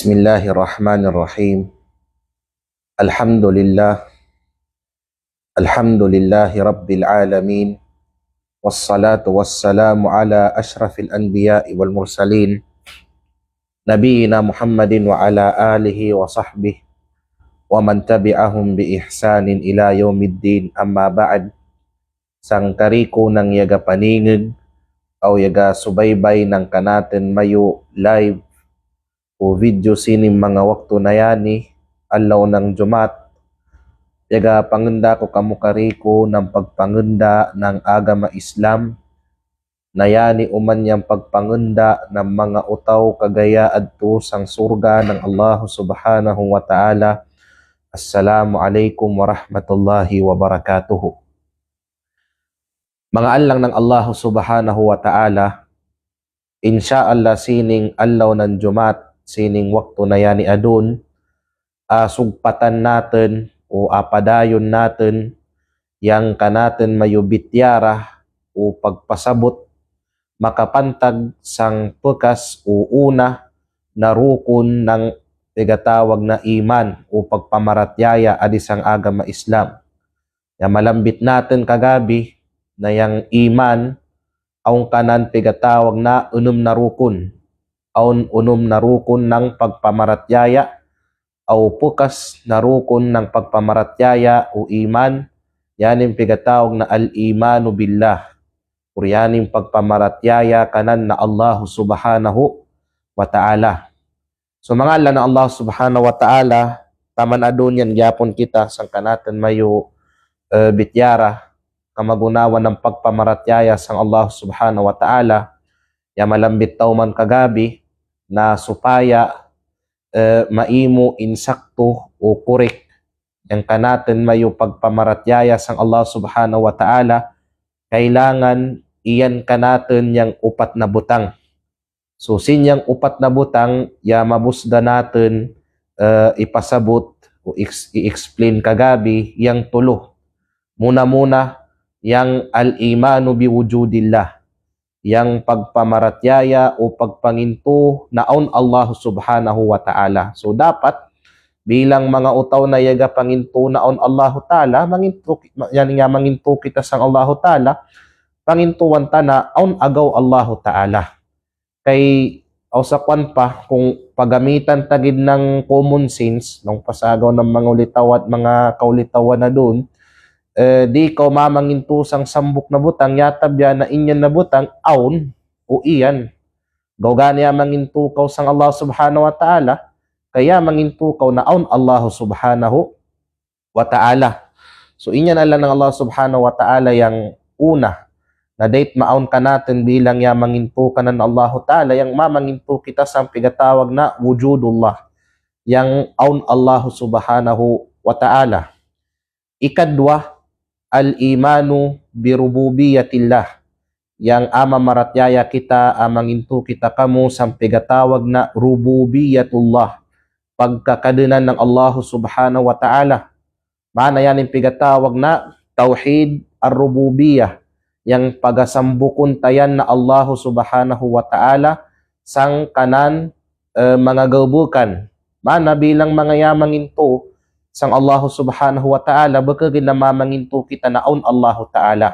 Bismillahirrahmanirrahim. Alhamdulillah. Alhamdulillahi Rabbil Alamin. Wassalatu wassalamu ala ashrafil anbiya'i wal mursalin. Nabiyina Muhammadin wa ala alihi wa sahbihi wa man tabi'ahum bi ihsanin ila yaumiddin, amma ba'd. Sang kariko ng yaga paningig o yaga subaybay ng kanatin mayo live o video sining mga wakto na yani alaw ng Jumat. Yaga panganda ko kamukariko ng pagpanganda ng agama Islam na yani umanyang pagpanganda ng mga utaw kagaya adto sang surga ng Allah subhanahu wa ta'ala. Assalamu alaikum warahmatullahi wabarakatuhu. Mga alang ng Allah subhanahu wa ta'ala, insyaallah sining alaw ng Jumat, sining wakto na yani adun, sugpatan natin o apadayon natin yang kanatin mayubityara o pagpasabot makapantag sang pekas o una na rukun ng tigatawag na iman o pagpamaratyaya adisang agama Islam. Yang malambit natin kagabi na yang iman ang kanan tigatawag na na rukun na rukun ng pagpamaratyaya o pukas na rukun ng pagpamaratyaya o iman, yanin pigatawag na al-imanu billah, o yanin pagpamaratyaya kanan na Allah subhanahu wa ta'ala. So mga ala na Allah subhanahu wa ta'ala, taman adun yan gyapon kita sang kanatan mayo bityara kamagunawan ng pagpamaratyaya sang Allah subhanahu wa ta'ala, ya malambit taw man kagabi na supaya maimo insakto o korek yang kanatin mayo pagpamaratyaya sang Allah subhanahu wa ta'ala, kailangan iyan kanatin yang upat na butang. So sinyang upat na butang ya mabusda natin ipasabot o i-explain kagabi yang tulo. Muna yang al-imanu biwujudillah, yang pagpamaratyaya o pagpanginto naon Allah subhanahu wa ta'ala. So dapat bilang mga utaw na yaga panginto naon Allah ta'ala, manginto kita sang Allah ta'ala, pangintuan ta na aun agaw Allah ta'ala. Kay ausakwan pa kung pagamitan tagid ng common sense nung pasagaw ng mga ulitaw at mga kaulitawan na doon, di ko mamanginto sang sambok na butang, yatab yan na inyan na butang, aun o iyan. Gawga niya manginto kaw sang Allah subhanahu wa ta'ala, kaya manginto kaw na aun Allah subhanahu wa ta'ala. So inyan ala ng Allah subhanahu wa ta'ala yang una, na date maun ka natin bilang ya manginto ka ng Allah ta'ala, yang mamanginto kita sang pigatawag na wujudullah, yang aun Allah subhanahu wa ta'ala. Ikadwa, al-imanu birububiyatillah, yang amamaratyaya kita, amanginto kita kamo sa pigatawag na rububiyatullah, pagkakadenan ng Allah subhanahu wa ta'ala. Mana yan yung pigatawag na tauhid ar-rububiyah, yang pagasambukon tayan na Allah subhanahu wa ta'ala sang kanan mga gabukan. Mana bilang mga yamanginto sang Allah subhanahu wa ta'ala, baka ginamamanginto kita na aun Allah ta'ala.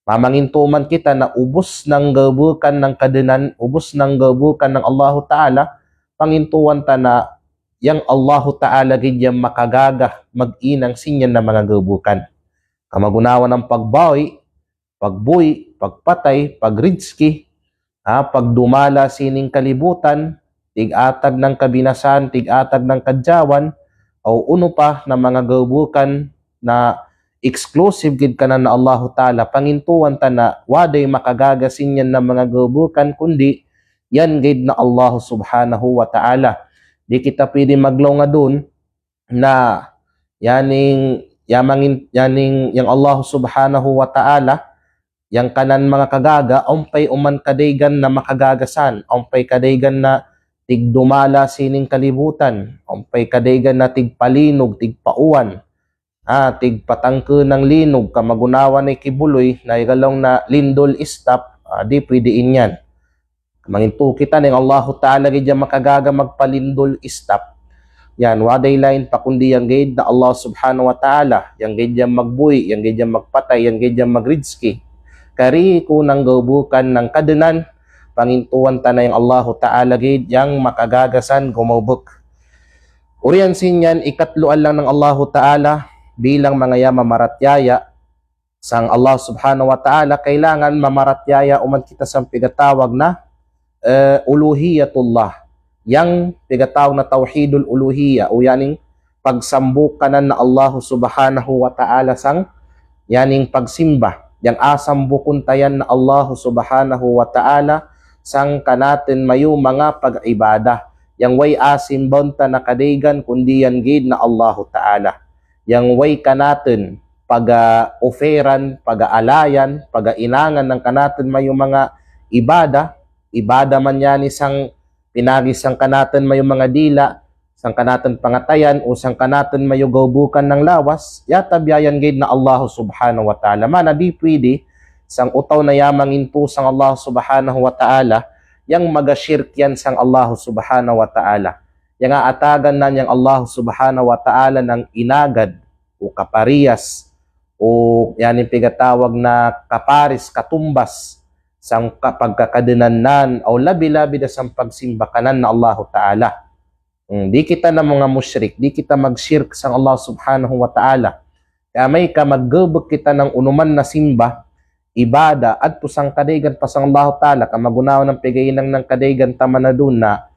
Mamanginto man kita na ubos ng gabukan ng kadenan, ubos ng gabukan ng Allah ta'ala, pangintuan ta na yang Allah ta'ala gidyang makagaga mag-inang sinyan na mga gabukan. Kamagunawan ng pagbawi, pagbuhi, pagpatay, pagridski, pagdumala sining kalibutan, tig-atag ng kabinasan, tig-atag ng kadyawan, o uno pa na mga gabukan na exclusive gid kanan na Allah ta'ala, pangintuan ta na waday makagagasin yan na mga gabukan, kundi yan gid na Allah subhanahu wa ta'ala. Di kita pwede maglaw nga dun na yaning yang Allah subhanahu wa ta'ala, yang kanan mga kagaga, umpay uman kadaygan na makagagasan, umpay kadaygan na tigdumala sining kalibutan, umpay kadaygan na tigpalinog, tigpauwan, tigpatangke ng linog, kamagunawan ay kibuloy, na igalong na lindol istap, di pwede inyan. Mangintu kita ng Allahu Ta'ala gid makagaga magpalindol istap. Yan, waday lain pa kundi yang gid na Allah Subhanahu wa Ta'ala, yang gid magbuhi, yang gid magpatay, yang gid magridski. Kari ko nang gabukan ng kadenan, pangintuan ta na yung Allahu Ta'ala gid yang makagagasan gumubok. Uriyan sinyan, ikatluan lang ng Allahu Ta'ala bilang mga mamaratyaya sang Allah Subhanahu wa Ta'ala, kailangan mamaratyaya uman kita sa pigatawag na uluhiyatullah. Yang pigatawag na tauhidul uluhiyya o yaning pagsambukanan na Allah Subhanahu wa Ta'ala sang yaning pagsimba. Yang asambukuntayan na Allah Subhanahu wa Ta'ala sang kanatin mayu mga pag-ibada. Yang way asimbonta na kadigan kundi yan gid na Allah Ta'ala. Yang way kanatin pag-oferan, pag-aalayan, pag-inangan ng kanatin mayu mga ibada man yan isang pinagis sang kanatin mayu mga dila, sang kanatin pangatayan o sang kanatin mayu gaubukan ng lawas, yatabyayan gid na Allah Subhanahu wa Ta'ala. Mana di pwede sang utaw na yamangin po sang Allah Subhanahu wa Ta'ala yang magashirk yan sang Allah Subhanahu wa Ta'ala. Yang aatagan na niyang Allah Subhanahu wa Ta'ala ng inagad o kapariyas o yan yung pigatawag na kaparis, katumbas sang pagkakadenanan o labi-labi na sang pagsimbakanan na Allah Ta'ala. Di kita na mga musyrik, di kita mag-shirk sang Allah Subhanahu wa Ta'ala. Kaya may ka maggubok kita ng unuman na simba, ibada, at pusang kadigan pa sang Allah Ta'ala, kamagunaw ng pigainang ng kadigan taman na dun na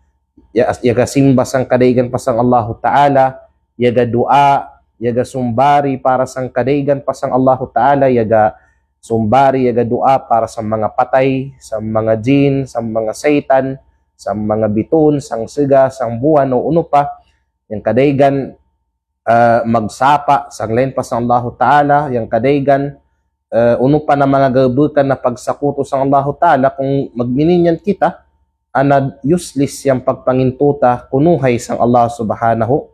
yaga simba sang kadigan pa sang Allah Ta'ala, yaga dua, yaga sumbari para sang kadigan pa sang Allah Ta'ala, yaga sumbari, yaga dua para sa mga patay, sa mga jin, sa mga satan, sa mga biton, sang siga, sang buwan o uno pa, yung kadigan magsapa, sang lain pa sang Allah Ta'ala, yung kadigan uno pa na mga gabutan na pagsakuto sang Allah Ta'ala, kung magmininyan kita, anad useless yung pagpangintuta kunuhay sang Allah Subhanahu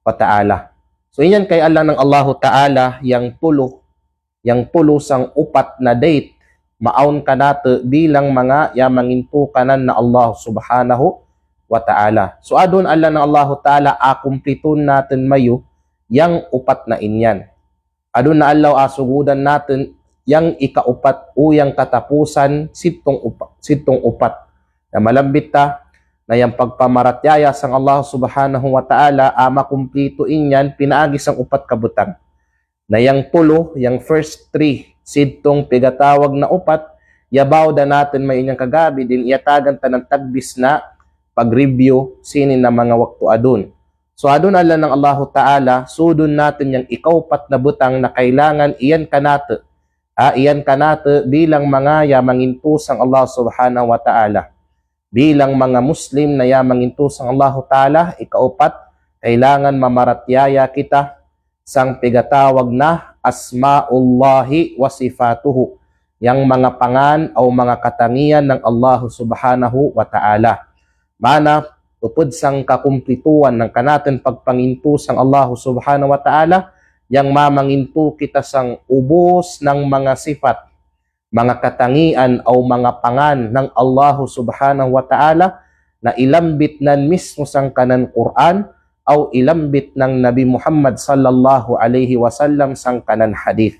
wa Ta'ala. So yan kay Allah ng Allah Ta'ala, yang tulo sang upat na date, maun ka nato bilang mga yamangintu kanan na Allah Subhanahu wa Ta'ala. So adon Allah ng Allah Ta'ala, akumplitun natin mayo yang upat na inyan. Adon na Allah asugudan natin yang ikaupat o yang katapusan sitong upat. Na malambit ta na yung pagpamaratyaya sang Allah Subhanahu wa Ta'ala, makumplito inyan pinaagis ang upat kabutang. Na yang tulo, yang first three, sidtong pigatawag na upat, yabaw da natin may inyang kagabi, din iatagan ta ng tagbis na pag-review sinin na mga waktu adun. So adun ala ng Allah Ta'ala, sudun natin yung ikaupat na butang na kailangan iyan kanate. Iyan kanate bilang mga yamangintusang Allah Subhanahu wa Ta'ala. Bilang mga Muslim na yamangintusang Allah Ta'ala, ikaupat, kailangan mamaratyaya kita sang pigatawag na asmaullahi wa sifatuhu, yang mga pangan o mga katangian ng Allah Subhanahu wa Ta'ala. Mana upod sang kakumplituan ng kanatin pagpangintu sang Allah Subhanahu wa Ta'ala, yang mamangintu kita sang ubos ng mga sifat, mga katangian o mga pangan ng Allah Subhanahu wa Ta'ala na ilambit nan mismo sang kanan Quran o ilambit ng Nabi Muhammad sallallahu alaihi wasallam sang kanan hadith.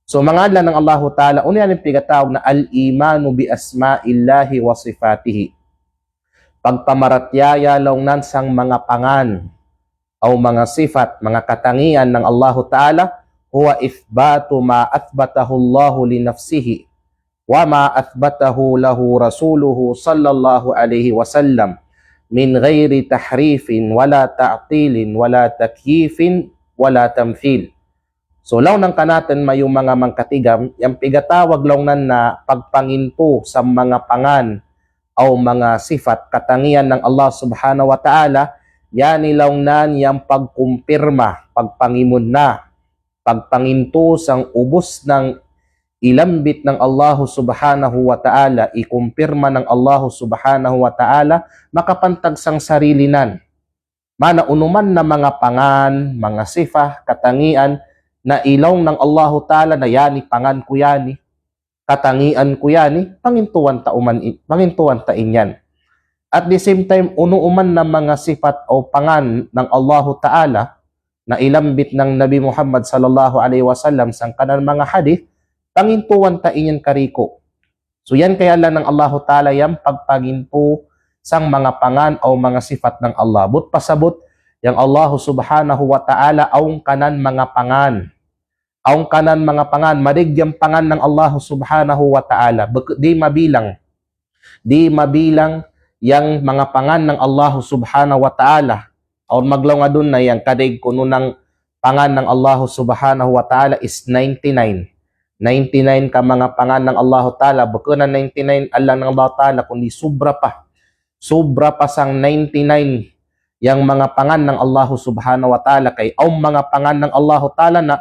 So mangalan ng Allah Ta'ala, unya yung pigatawag na al-imanu bi asma'illahi wa sifatihi. Pagpamaratyaya launan sang mga pangan o mga sifat, mga katangian ng Allah Ta'ala, huwa ithbatu ma athbatahu Allahu li nafsihi wa ma athbatahu lahu rasuluhu sallallahu alaihi wasallam min ghairi tahrifin wala ta'tilin wala takyifin wala tamthil. So law nang kanaten mayo mga mangkatigam, yang pigatawag law nan na pagpanginto sa mga pangan o mga sifat, katangian ng Allah Subhanahu wa Ta'ala, yan ilaw nan yang pagkumpirma, pagpangimun na, pagpanginto sang ubos ng ilambit ng Allah Subhanahu wa Ta'ala, ikumpirma ng Allah Subhanahu wa Ta'ala, makapantag sang sarili nan. Mana unuman na mga pangan, mga sifa, katangian, na ilaw ng Allah Ta'ala na yani, pangan ko yani. katangian ko yan, pangintuan ta inyan. At the same time, unuuman na mga sifat o pangan ng Allahu Ta'ala na ilambit ng Nabi Muhammad sallallahu alaihi wasallam sa kanan mga hadith, pangintuan ta inyan kariko. So yan kaya lang ng Allahu Ta'ala yang pagpaginto sang mga pangan o mga sifat ng Allah. But pasabot, yang Allah subhanahu wa ta'ala aung kanan mga pangan. Aung kanan mga pangan, madigyang pangan ng Allah subhanahu wa ta'ala. Di mabilang yang mga pangan ng Allah subhanahu wa ta'ala. Aun maglaw nga dun na yang kadig kuno ng pangan ng Allah subhanahu wa ta'ala is 99. 99 ka mga pangan ng Allah ta'ala. Baka na 99 alang ng Allah ta'ala, kundi sobra pa. Sobra pa sang 99 yang mga pangan ng Allah subhanahu wa ta'ala. Kay ang mga pangan ng Allah ta'ala na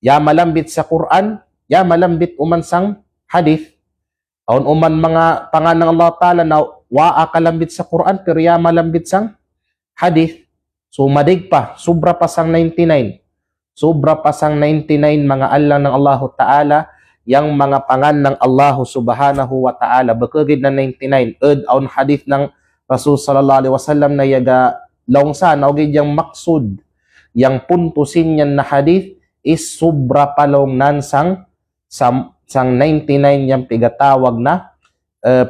ya malambit sa Quran, ya malambit uman sang hadith. Aun uman mga pangan ng Allah ta'ala na waa kalambit sa Quran, pero ya malambit sang hadith. So madig pa, sobra pa sang 99. Sobra pa sang 99 mga alang ng Allah ta'ala, yang mga pangan ng Allah subhanahu wa ta'ala. Bakagid na 99. Aun hadith ng Rasul sallallahu alaihi wasallam na yaga longsa, naugid yang maksud, yang puntusin yan na hadith is sobra palong sang 99 yang pigatawag na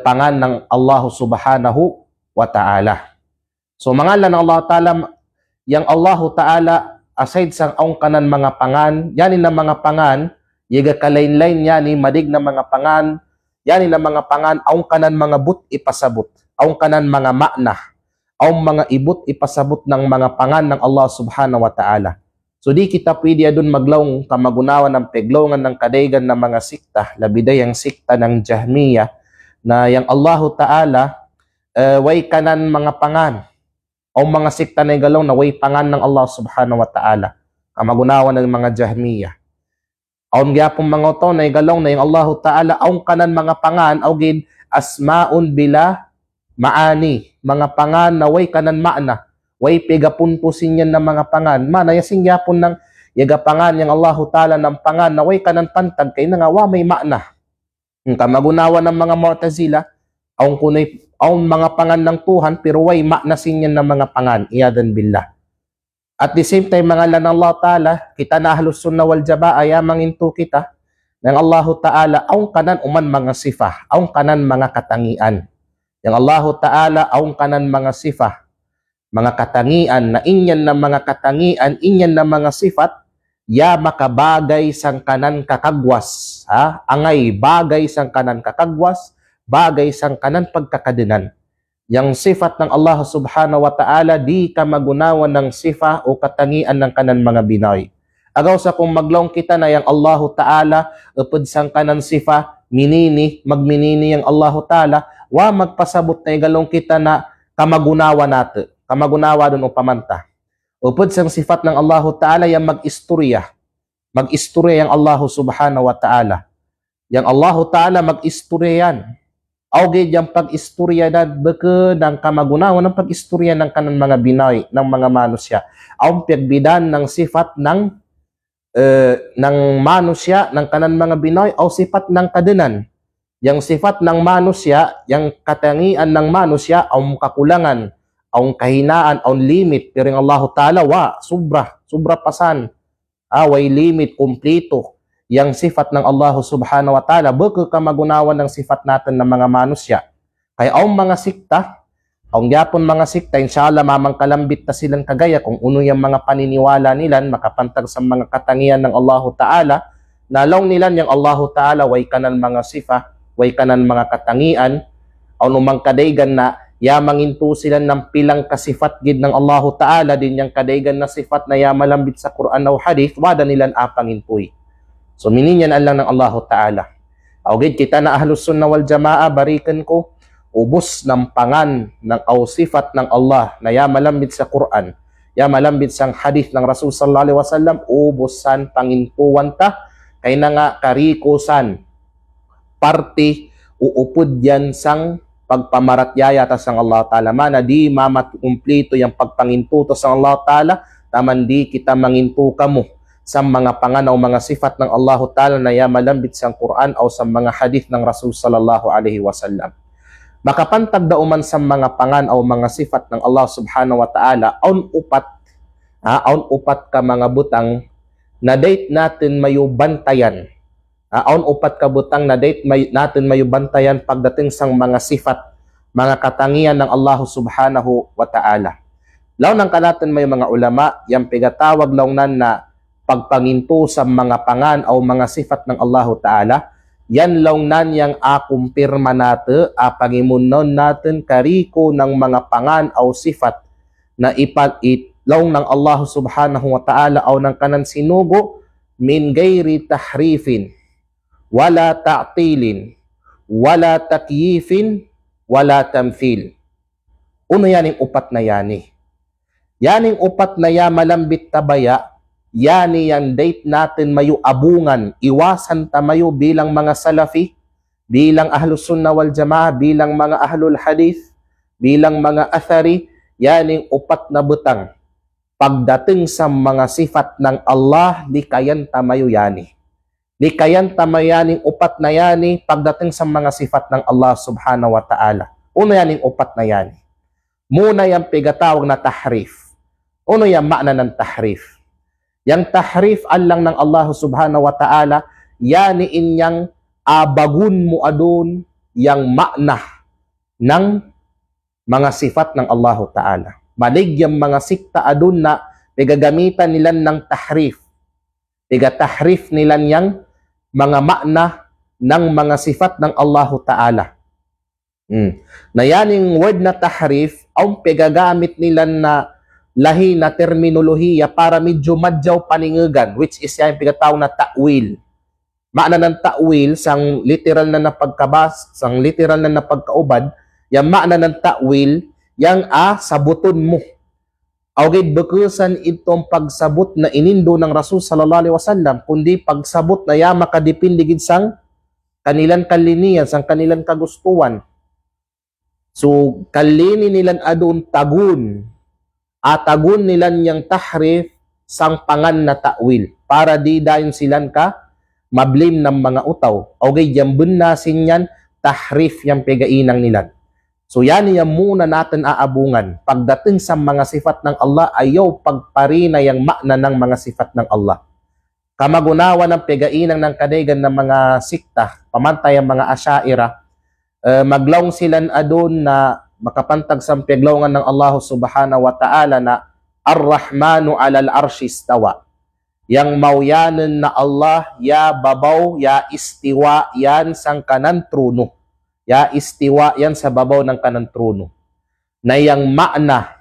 pangan ng Allah subhanahu wa ta'ala. So mangalan ng Allah ta'ala, yang Allah ta'ala aside sang aung kanan mga pangan, yanin na mga pangan, yaga kalain-lain yani madig na mga pangan, yanin na mga pangan, aung kanan mga but ipasabot, aung kanan mga makna, aung mga ibut ipasabot ng mga pangan ng Allah subhanahu wa ta'ala. So di kita pwede adun maglawng kamagunawan ng peglongan ng kadaygan ng mga sikta, labiday ang sikta ng Jahmiya, na yang Allah Ta'ala way kanan mga pangan, o mga sikta na igalaw na way pangan ng Allah subhanahu wa ta'ala, kamagunawan ng mga Jahmiya. Aun gyapong mga ito na igalaw na yung Allah Ta'ala aung kanan mga pangan, augid asmaun bila maani, mga pangan na way kanan maana, way pigapuntusin yan ng mga pangan, manayasing yapon ng yagapangan yang Allah Ta'ala ng pangan na way kanan pantag kay na nga wa may maana. Kamagunawa ng mga Mu'tazila, aung mga pangan ng Tuhan, pero way maanasin yan ng mga pangan, iyadan billah. At the same time, mga lan Allah Ta'ala, kita na ahlus sunnah wal jamaa, ayamanginto kita, ng Allah Ta'ala, aung kanan uman mga sifah, aung kanan mga katangian. Yang Allah Ta'ala, aung kanan mga sifah, mga katangian, na inyan na mga katangian, inyan na mga sifat, ya makabagay sang kanan kakagwas, angay bagay sang kanan kakagwas, bagay sang kanan pagkakadenan. Yang sifat ng Allah subhanahu wa ta'ala, di ka magunawan ng sifa o katangian ng kanan mga binay. Agaw sa kung maglong kita na yang Allah Ta'ala, upod sang kanan sifa, magminini yang Allah Ta'ala, wa magpasabot na igalong kita na kamagunawa nato, kamagunawa dun o pamanta. Upod sang sifat ng Allah Ta'ala, yang mag-istorya yang Allah subhanahu wa ta'ala. Yang Allah Ta'ala mag-istorya yan. Augid yung pag-istorya na baka ng kamagunawan ng pag-istorya ng kanang mga binay, ng mga manusya. Ang pagbidan ng sifat ng manusya, ng kanang mga binay, o sifat ng kadenan. Yang sifat ng manusya, yang katangian ng manusya, ang kakulangan, ang kahinaan, ang limit. Pero yung Allah Ta'ala, sobra pasan. Way limit, kumplito. Yang sifat ng Allah subhanahu wa ta'ala, baka ka magunawan ng sifat natin ng mga manusya. Kaya ang mga sikta, ang yapon mga sikta, inshallah mamang kalambit na silang kagaya kung uno yung mga paniniwala nila, makapantag sa mga katangian ng Allah Ta'ala, nalong nila yung Allah Ta'ala, way kanan mga sifa, way kanan mga katangian, o numang kadaygan na, yamanginto sila ng pilang kasifat gid ng Allah Ta'ala, din yung kadaygan na sifat na yamalambit sa Quran o hadith, wada nilang apangintoy. So mininyan lang ng Allah Ta'ala. Augid kita na ahlus sunnah wal jamaa, barikan ko, ubos ng pangan ng sifat ng Allah na yamalambit sa Quran, yamalambit sa hadith ng Rasul sallallahu alaihi wasallam, ubosan pangintuwan ta, kay na nga karikusan, party, uupod yan sang pagpamaratyaya ta sang Allah Ta'ala. Mana di mamatkumplito yung pagpangintuto sang Allah Ta'ala, taman di kita manginto kamo sa mga pangan o mga sifat ng Allah Ta'ala na malambit sa Quran o sa mga hadith ng Rasul sallallahu alaihi wasallam. Makapantag dauman sa mga pangan o mga sifat ng Allah subhanahu wa ta'ala aun upat ka mga butang na date natin mayu bantayan. Aun upat ka butang na date natin mayu bantayan pagdating sang mga sifat, mga katangian ng Allah subhanahu wa ta'ala. Law nang kanatin may mga ulama, yang pigatawag launan na pagpanginto sa mga pangan o mga sifat ng Allah Ta'ala, yan launan yang akumpirma natin, pangimunon natin kariko ng mga pangan o sifat na ipag-itlaw ng Allah Subhanahu wa Ta'ala o ng kanan sinugo min gairi tahrifin, wala ta'tilin, wala takyifin, wala tamthil. Uno yaning upat na yani. Yaning upat na ya malambit tabaya, yani yang date natin mayu abungan, iwasan tamayo bilang mga salafi, bilang ahlus sunnah wal jamaah, bilang mga ahlul hadith, bilang mga athari, yaning upat na butang. Pagdating sa mga sifat ng Allah, di kayan tamayo yani. Di kayan tamayo yaning upat na yani pagdating sa mga sifat ng Allah subhanahu wa ta'ala. Uno yaning upat na yani. Muna yung pigatawag na tahrif. Uno yung makna ng tahrif. Yang tahrif alang ng Allah subhanahu wa ta'ala, yani inyang abagun mo adun yang makna ng mga sifat ng Allah ta'ala. Malig yung mga sikta adun na pigagamitan nila ng tahrif. Pigatahrif nila yang mga makna ng mga sifat ng Allah ta'ala. Na yaning word na tahrif, ang pigagamit nila na lahi na terminolohiya para medyo madyaw paningagan, which is yung pigatawag na ta'wil. Makna ng ta'wil, sang literal na napagkabas, sang literal na napagkaubad, yung makna ng ta'wil, yung sabuton mo. Okay, bukusan itong pagsabot na inindo ng Rasul sallallahu alaihi wasallam, kundi pagsabot na yung makadipindigid sang kanilang kalinian, sang kanilang kagustuhan. So, kalini nilan adun tagun, atagun nilan yang tahrif sang pangan na ta'wil para di dayon silan ka mablim ng mga utaw. Okay, yambun na sinyan tahrif yang pegainang nilan. So yan yung muna natin aabungan. Pagdating sa mga sifat ng Allah, ayaw pagparina yung makna ng mga sifat ng Allah. Kamagunawa ng pegainang ng kadaygan ng mga sikta, pamantay ang mga asyaira, maglaong silan adun na makapantag sa paglawngan ng Allah subhanahu wa ta'ala na Ar-Rahmanu alal arshi istawa. Yang mauyanan na Allah, ya babaw, ya istiwa, yan sang kanan trono. Ya istiwa, yan sa babaw ng kanan trono. Na yang makna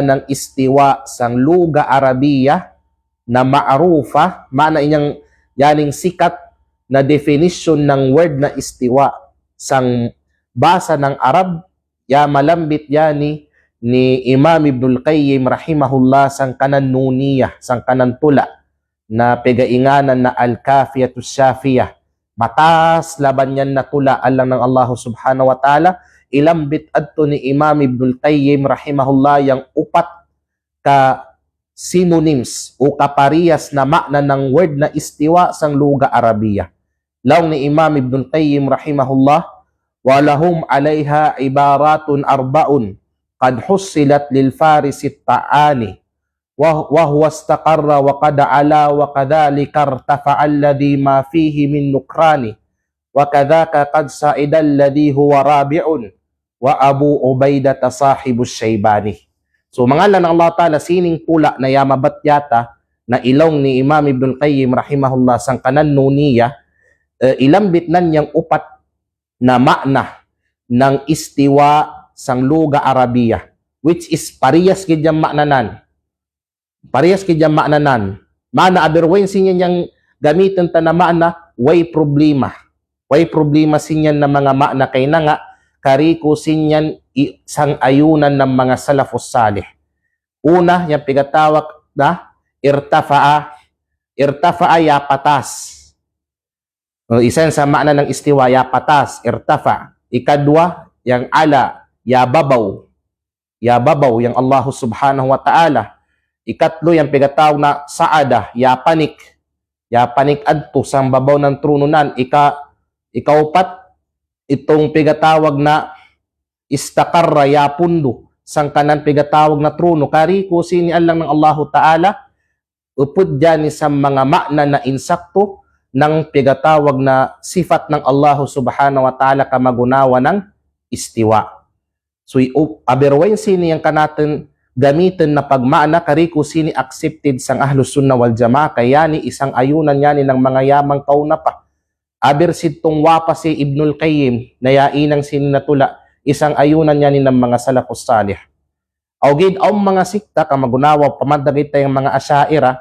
ng istiwa sang luga Arabiya na ma'rufa, makna inyang yaning sikat na definition ng word na istiwa sang basa ng Arab, ya malambit yani ni Imam Ibnul Qayyim rahimahullah sang kanan nuniyah, sang kanan tula na pegainganan na Al-Kafiyatus Syafiyah. Matas laban yan na tula alang ng Allah subhanahu wa ta'ala, ilambit adto ni Imam Ibnul Qayyim rahimahullah yang upat ka synonyms o kaparehas na makna ng word na istiwa sang luga Arabiya. Laong ni Imam Ibnul Qayyim rahimahullah, walahum alaiha ibaratun arbaun qad hussilat lil farisi ta'ani wa huwa istaqarra wa qad ala wa kadhalika irtafa'a alladhi ma fihi min nukrani wa kadhaka qad sa'ida alladhi huwa rabi'un wa Abu Ubaidah sahibus Shaybani. So mangalan ng Allah Ta'ala sining tula na yamabat yata na ilong ni Imam Ibnul Qayyim rahimahullah sang kanan nuniya, ilambit nan yang upat na makna ng istiwa sang luga Arabiya, which is parehas kidyang maknanan. Parehas kidyang maknanan. Mana otherwise sinyan yang gamitin ta na makna, way problema. Way problema sinyan na mga makna kay na nga, kariko sinyan sang ayunan ng mga salafus salih. Una, yung pigatawag na irtafa'a ya patas. Isa sa makna ng istiwa, ya patas, irtafa. Ikadwa, yang ala, ya babaw. Ya babaw, yang Allah subhanahu wa ta'ala. Ikatlo, yung pigatawag na saada, yapanik. Yapanik adto sang babaw ng trono nan. Ikaupat, itong pigatawag na istakarra, yapundo, sang kanan pigatawag na trono. Kari ko sinian lang ng Allahu Ta'ala, upod dyan sa mga makna na insakto ng pigatawag na sifat ng Allah Subhanahu wa Ta'ala kamagunawa ng istiwa. So, aberwain sini yung kanatin gamitin na pagmana kariko sini accepted sang Ahlus Sunnah wal Jamaa kaya ni isang ayunan yani ng mga yamang kauna pa. Aber sitong wapa si Ibnul Qayyim na yainang sini natula isang ayunan yani ng mga salafus salih. Awgid ang mga sikta kamagunawa pamadagit tayong mga asyaira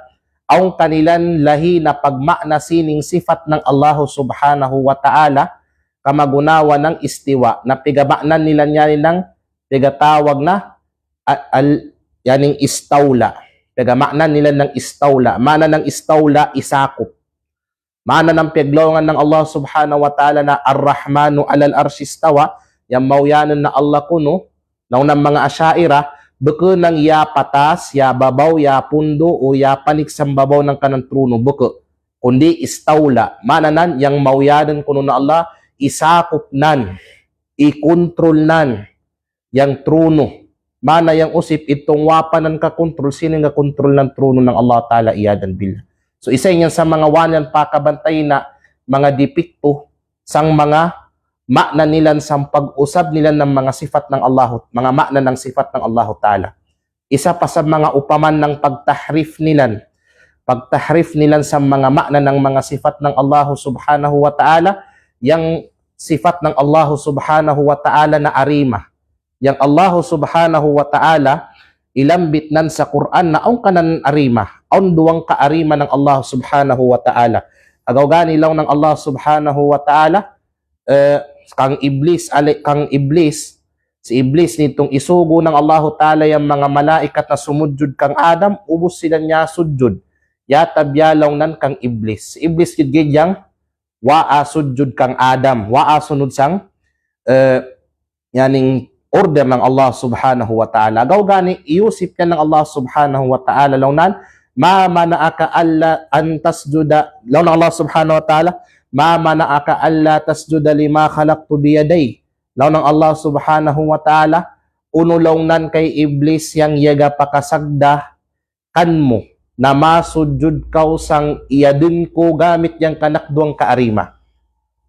ang kanilang lahi na pagmana sining sifat ng Allah Subhanahu wa Ta'ala kamagunawa ng istiwa na pigabaknan nila yani ng pigatawag na yaning istawla. Pigamaknan nila ng istawla. Mana ng istawla, isakop. Mana ng piglongan ng Allah Subhanahu wa Ta'ala na Ar-Rahmanu alal arshistawa, yung mauyanan na Allah kuno, ng mga asyaira, buko ng ya patas, ya babaw, ya pundo, o ya panik sa babaw ng kanang trono, buko. Kundi istawla. Mananan, yang mauyanan kuno na Allah, isakop nan, ikontrol nan, yang trono. Mana yang usip itong wapanan ka kontrol, sino nga kontrol ng trono ng Allah Ta'ala iyadan bil. So isa yan sa mga wanan pakabantay na mga dipikto sang mga makna nilan sa pag-usab nila ng mga sifat ng Allah, mga makna ng sifat ng Allah Ta'ala. Isa pa sa mga upaman ng pagtahrif nilan sa mga makna ng mga sifat ng Allah Subhanahu wa Ta'ala, yang sifat ng Allah Subhanahu wa Ta'ala na arima. Yang Allah Subhanahu wa Ta'ala ilambit nan sa Quran na ang kanan arima, ang duwang kaarima ng Allah Subhanahu wa Ta'ala. Agaw gani lang ng Allah Subhanahu wa Ta'ala, kang iblis, si iblis nitong isugo ng Allah Ta'ala yung mga malaikat na sumudjud kang Adam, ubos sila niya sudjud. Yatabyalaw nan kang iblis. Si iblis gid yang waa sudjud kang Adam, waa sunod sang yaning order ng Allah Subhanahu wa Ta'ala. Agaw gani, iusip yan ng Allah Subhanahu wa Ta'ala launan, ma manaaka alla an tasjuda, law ng Allah Subhanahu wa Ta'ala, ma manaaka alla tasjuda lima khalaqtu biyaday. Law ng Allah Subhanahu wa Ta'ala, unulaw nan kay iblis yang yaga pakasagda kanmo na masujud kaw sang iyadin ko gamit yang kanakduang kaarima.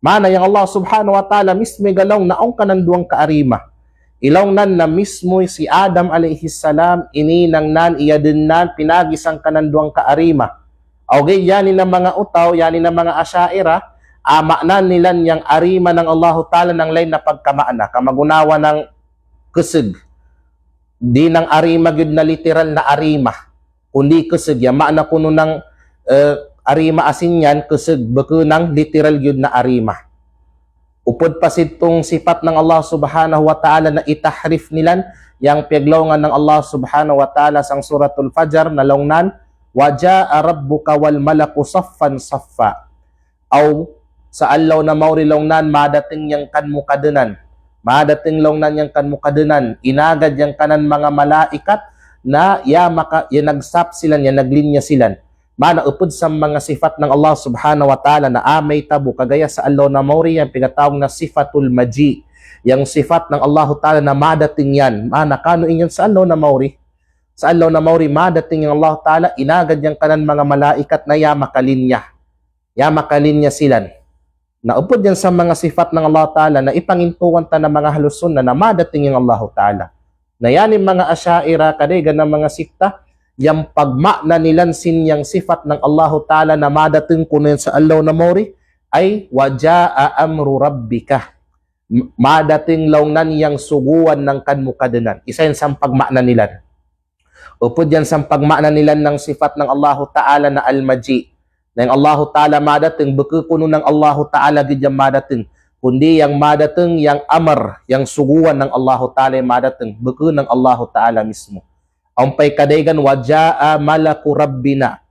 Mana yang Allah Subhanahu wa Ta'ala mismo galaw na ang kananduang kaarima. Ilaw nan na mismo si Adam alayhisalam ininang nan iyadin nan pinagisang kananduang kaarima. Okay, yani ng mga utaw, yani ng mga asyaira, maknan nilan yang arima ng Allah Ta'ala ng lain na pagkamaana, kamagunawa ng kusig. Di ng arima gyud na literal na arima, kundi kusig. Yan, makna kuno ng arima asin yan, kusig, bako ng literal gyud na arima. Upod pa sitong sifat ng Allah Subhanahu wa Ta'ala na itahrif nilan, yang piaglongan ng Allah Subhanahu wa Ta'ala sang suratul Fajr na longnan, waja'a rabbuka wal malaku saffan saffa. Aw sa allaw na maurilong nan madating yang kan mukadanan. Madating long nan yang kan mukadanan. Inagad yang kanan mga malaikat na nagsap silan, naglinya silan. Mana upod sa mga sifat ng Allah Subhanahu wa Ta'ala na amay tabu kagaya sa allaw na mauri yang pinatawag na sifatul maji. Yang sifat ng Allah Ta'ala na madating yan. Mana kano inyon sa allaw na mauri? Sa allaw na mauri madating yung Allah Ta'ala inagad yang kanan mga malaikat na yamakalinya silan. Naupod yan sa mga sifat ng Allah Ta'ala na ipangintuwan ta ng mga Ahlus Sunnah na madating yung Allah Ta'ala. Na yan yung mga asyaira, kadega ng mga sikta, yung pagmakna nilansin yung sifat ng Allah Ta'ala na madating kuno sa Allah na mori, ay waja'a amru rabbika. Madating launan yung suguan ng kanmukadanan. Isa yan sa pagmakna nilan. Upod yan sa pagmakna nilan ng sifat ng Allah Ta'ala na al-maji. Na yung Allah Ta'ala madating, buko kuno ng Allah Ta'ala gidyang madating. Kundi yang madating, yang amar, yang suguan ng Allah Ta'ala madating, buko ng Allah Ta'ala mismo. Ang pay kadaygan, waja'a malaku rabbina.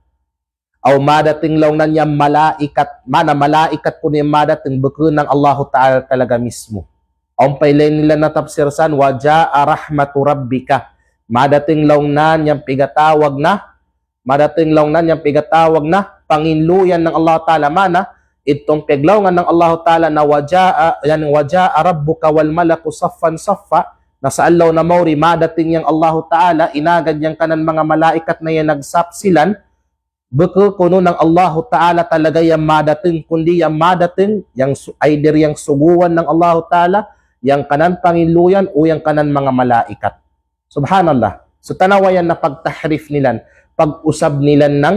Aw madating lang na niya malaikat, malaikat po niya madating, buko ng Allah Ta'ala talaga mismo. Ang pay nila na tafsirsan, waja'a rahmatu rabbika. Madating lang na yang pigatawag na, madating lang na yang pigatawag na panginluyan ng Allah Ta'ala. Mana, itong piglawngan ng Allah Ta'ala na wajaa rabbuka wal malaku saffan saffa, na sa allaw na mauri, madating yang Allah Ta'ala, inagad yang kanan mga malaikat na yan nagsapsilan, baka kuno ng Allah Ta'ala talaga yang madating, kundi yang madating, yang either yang suguan ng Allah Ta'ala, yang kanan panginluyan o yang kanan mga malaikat. Subhanallah. So tanawayan na pagtahrif nilan, pag-usab nilan ng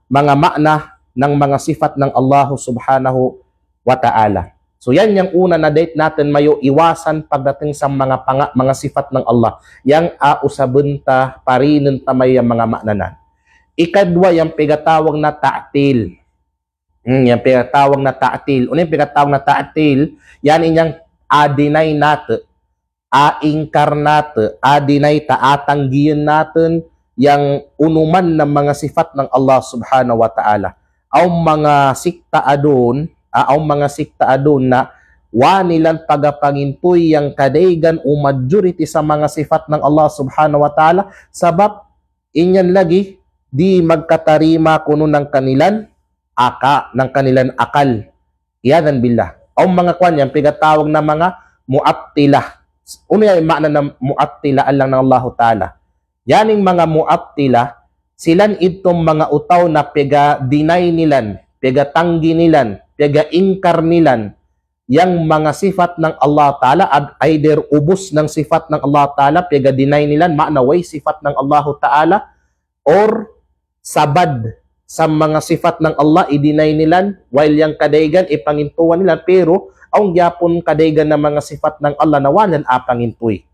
mga makna ng mga sifat ng Allah subhanahu wa ta'ala. So yan yung una na date natin, mayo iwasan pagdating sa mga sifat ng Allah. Yang ausabun ta, parinin ta may mga maknanan. Ikadwa yung pigatawag na ta'til. Yung pigatawag na ta'til. Ano yung pigatawag na ta'til? Yan inyang adinay natin, a-incarnate, adinay taatanggiyan natin yang unuman ng mga sifat ng Allah subhanahu wa ta'ala. Ang mga sikta adon, na wanilan pagapangintoy yang kadaygan o majority sa mga sifat ng Allah subhanahu wa ta'ala, sabab inyan lagi di magkatarima kuno ng kanilan akal. Iyadan billah. Ang mga kwan yan, pigatawag na mga mu'attilah. Ano yung makna ng mu'attila alang ng Allah Ta'ala? Yaning mga mu'attila, silan itong mga utaw na pega-deny nilan, pega-tanggi nilan, pega-inkar nilan, yang mga sifat ng Allah Ta'ala, either ubos ng sifat ng Allah Ta'ala, pega-deny nilan, maknaway sifat ng Allah Ta'ala, or sabad sa mga sifat ng Allah, i-deny nilan, while yung kadaygan, ipangintuan nilan, pero ang gyapon kadaygan na mga sifat ng Allah na wanan apangintoy.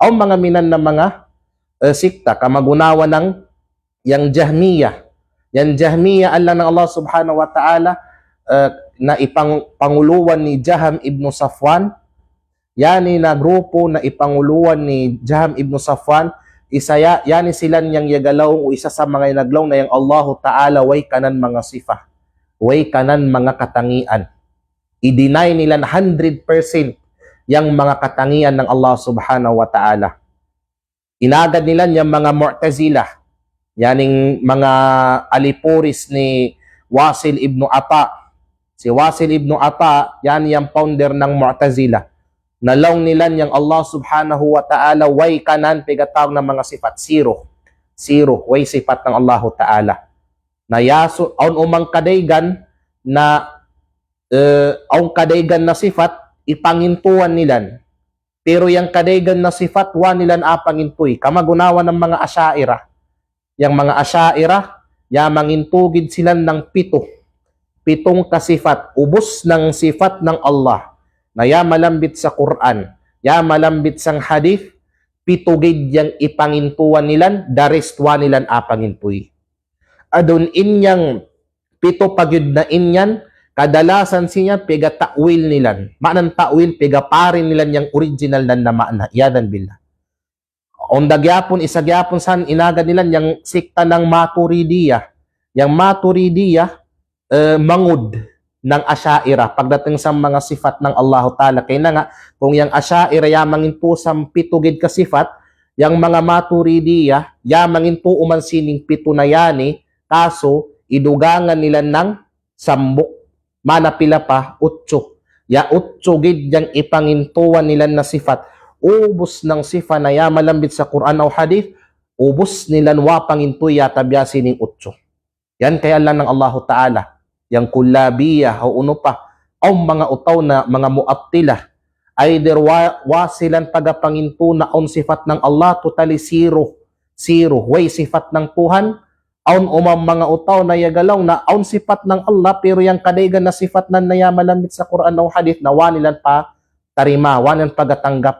Ang mga minan na mga sikta, kamagunawa ng yang Jahmiyah. Yang Jahmiyah Allah ng Allah subhanahu wa ta'ala na ipanguluan ni Jaham ibn Safwan. Yani na grupo na ipanguluan ni Jaham ibn Safwan. Yani sila niyang yagalaw o isa sa mga naglaw na yung Allah ta'ala way kanan mga sifat. Way kanan mga katangian. I-deny nila 100% yung mga katangian ng Allah subhanahu wa ta'ala. Inagad nila yung mga Mu'tazilah, yaning mga alipuris ni Wasil ibn Ata. Si Wasil ibn Ata, yan yung founder ng Mu'tazilah. Nalaw nila yung Allah subhanahu wa ta'ala, way kanan, pigatawag ng mga sifat, zero. Zero, way sifat ng Allah ta'ala. Nayaso, on umang kadaygan na ang kadaygan na sifat, ipangintuan nilan. Pero yung kadaygan na sifat, wa nilan apangintuy. Kamagunawa ng mga Asy'ariyah. Yung mga Asy'ariyah, mangintugid sila ng pitong kasifat. Ubos ng sifat ng Allah. Na malambit sa Quran, malambit sang hadith, pitugid yung ipangintuan nilan, the rest wa nilan apangintuy. Adun inyang pito pagyud na inyan, kadalasan siya pega ta'wil nilan. Maanan ta'wil, pega parin nilan yung original na maana. Iyadan billah. Onda gyapon, isa gyapon san inagad nilan yung sikta ng Maturidiyah. Yung Maturidiyah, mangud ng Asy'ariyah pagdating sa mga sifat ng Allah Ta'ala. Kaya na nga, kung yung Asy'ariyah yamangin po sa pitugid ka sifat, yung mga Maturidiyah, yamangin po umansining pito na yani, kaso idugangan nila ng sambok. Mana pila pa, 8. Ya 8 gid yang ipangintuan nila na sifat. Ubos ng sifa na malambit sa Quran o hadith, ubos nila wa pangintuy yatabyasin ning 8. Yan kaya lang ng Allah Ta'ala. Yang kullabiyah o uno pa, ang mga utaw na mga mu'attilah, either wa silan pagapangintu na on sifat ng Allah, totally zero. Zero. Way sifat ng Tuhan, aun umang mga utaw na yagalaw na aun sifat ng Allah, pero yung kadaygan na sifat na nayamalamit sa Quran o hadith na wanilan pa tarima, wanilan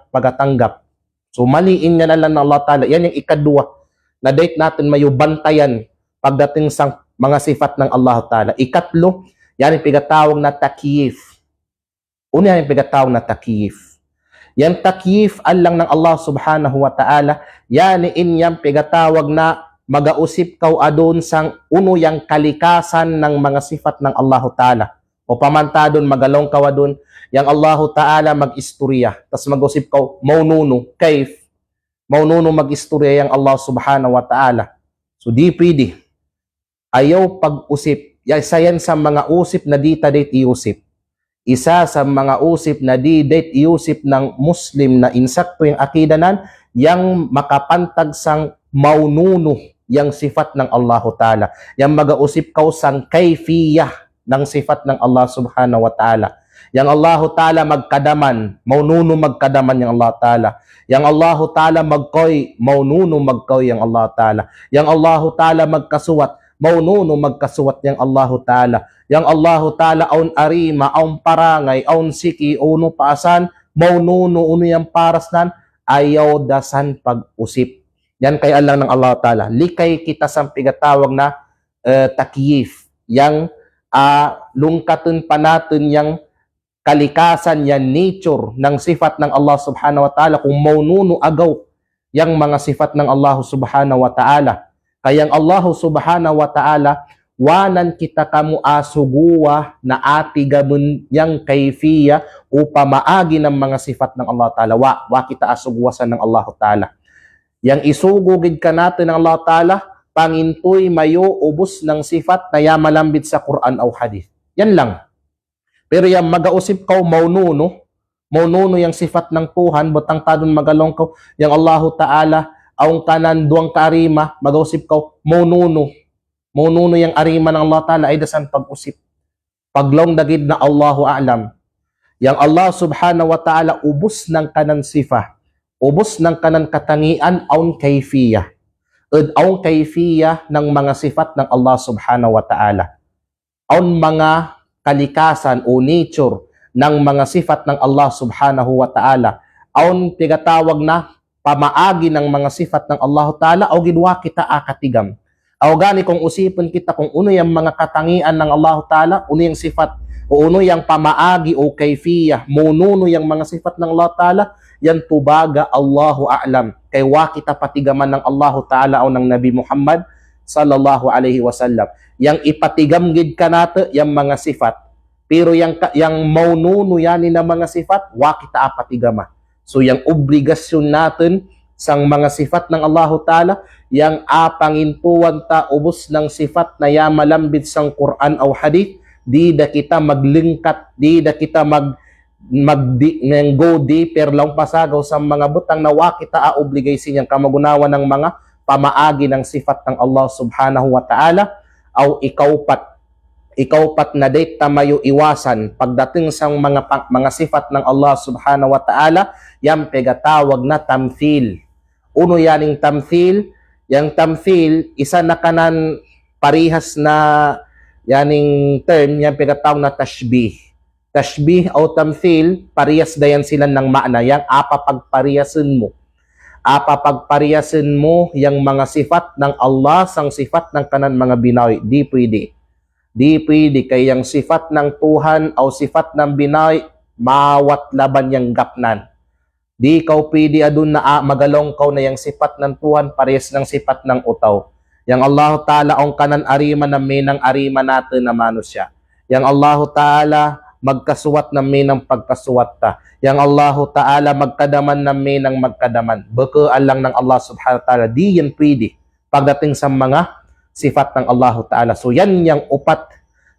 pagatanggap. So maliin yan lang ng Allah Ta'ala. Yan yung ikadua na date natin mayo bantayan pagdating sa mga sifat ng Allah Ta'ala. Ikatlo, yan yung pigatawag na takyif. Una yan yung pigatawag na takyif. Yan takyif alang ng Allah subhanahu wa ta'ala, yan inyang pigatawag na magausip kaw adon sang uno yang kalikasan ng mga sifat ng Allah Ta'ala. O pamantadon magalong kaw adon, yang Allah Ta'ala mag-istorya. Tas mag-usip kaw, maununo, kaif. maununo mag-istorya yang Allah subhanahu wa ta'ala. So di pwede. Ayaw pag-usip. Isa yan sa mga usip na di tadit iusip. Isa sa mga usip na di date iusip ng Muslim na insakto yung akidanan, yang makapantag sang maununo yang sifat ng Allah Ta'ala. Yang mag-usip kaw sang kayfiyah ng sifat ng Allah Subhanahu wa Ta'ala. Yang Allah Ta'ala magkadaman, maununo magkadaman yang Allah Ta'ala. Yang Allah Ta'ala magkoy, maununo magkoy yang Allah Ta'ala. Yang Allah Ta'ala magkasuwat, maununo magkasuwat yang Allah Ta'ala. Yang Allah Ta'ala aun arima, aun parangay, aun siki, uno paasan, maununo uno yang parasnan, ayaw dasan pag-usip. Yan kay Allah ng Allah Ta'ala. Likay kita sa pigatawag na takyif. Yang lungkatun pa natin yang kalikasan, yan nature ng sifat ng Allah Subhanahu wa Ta'ala. Kung maununo agaw yang mga sifat ng Allah Subhanahu wa Ta'ala. Kayang Allah Subhanahu wa Ta'ala, wanan kita kamu asuguwa na atigamun yang kayfiya upa maagi ng mga sifat ng Allah Ta'ala. Wa kita asuguwasan ng Allah Ta'ala. Yang isugugid ka natin ng Allah Ta'ala, pangintoy mayo ubos ng sifat na yamalambit sa Quran o Hadith. Yan lang. Pero yung mag-ausip ka, maununo yung sifat ng Tuhan, butang tadon magalong ka, yung Allah Ta'ala, aung kanan duang karima, mag-ausip ka, maununo yung arima ng Allah Ta'ala, ay dasan pag-usip. Paglong dagid na Allahu A'lam. Yang Allah Subhanahu wa Ta'ala, ubos ng kanan sifat, ubos ng kanan katangian aun kayfiyah. Aun kayfiyah ng mga sifat ng Allah Subhanahu wa Ta'ala. Aun mga kalikasan o nature ng mga sifat ng Allah Subhanahu wa Ta'ala. Aun tigatawag na pamaagi ng mga sifat ng Allah Ta'ala o gidwa kita akatigam. Aw gani kung usipin kita kung uno yung mga katangian ng Allah Ta'ala, uno yung sifat o uno yung pamaagi o kayfiyah, mununo yung mga sifat ng Allah Ta'ala, yan tubaga Allahu A'lam. Kay wa kita patigaman ng Allah Ta'ala o ng Nabi Muhammad sallallahu alaihi wasallam. Yang ipatigam gid ka nato yung mga sifat. Pero yang maununo yan na mga sifat, wa kita apatigama. So yung obligasyon natin sang mga sifat ng Allah Ta'ala, yang apangintuan ta ubos ng sifat na yamalambit sang Quran o Hadith, di da kita maglingkat, di da kita go deeper lang pasagaw sa mga butang na wa kita a-obligation yang kamagunawan ng mga pamaagi ng sifat ng Allah Subhanahu wa Ta'ala aw ikawpat na date tamayo iwasan pagdating sa mga sifat ng Allah Subhanahu wa Ta'ala, yang pegatawag na tamthil. Uno yaning tamthil, yang tamthil isa na kanan parihas na yaning term, yang pegatawag na tashbih. Tashbih o tamthil, parehas dayan sila ng makna. Yang apapagpariyasin mo yang mga sifat ng Allah sang sifat ng kanan mga binawi. Di pwede. Di pwede kay yang sifat ng Tuhan o sifat ng binawi, mawat laban yang gapnan. Di kau pwede adun na magalong kau na yang sifat ng Tuhan, parehas ng sifat ng utaw. Yang Allah Ta'ala ang kanan arima na minang arima natin na manusya. Yang Allah Ta'ala magkasuwat na may ng pagkasuwat ta. Yang Allah Ta'ala magkadaman na may ng magkadaman. Bakaan lang ng Allah Subhanahu wa Ta'ala. Di yan pwede pagdating sa mga sifat ng Allah Ta'ala. So yan yung upat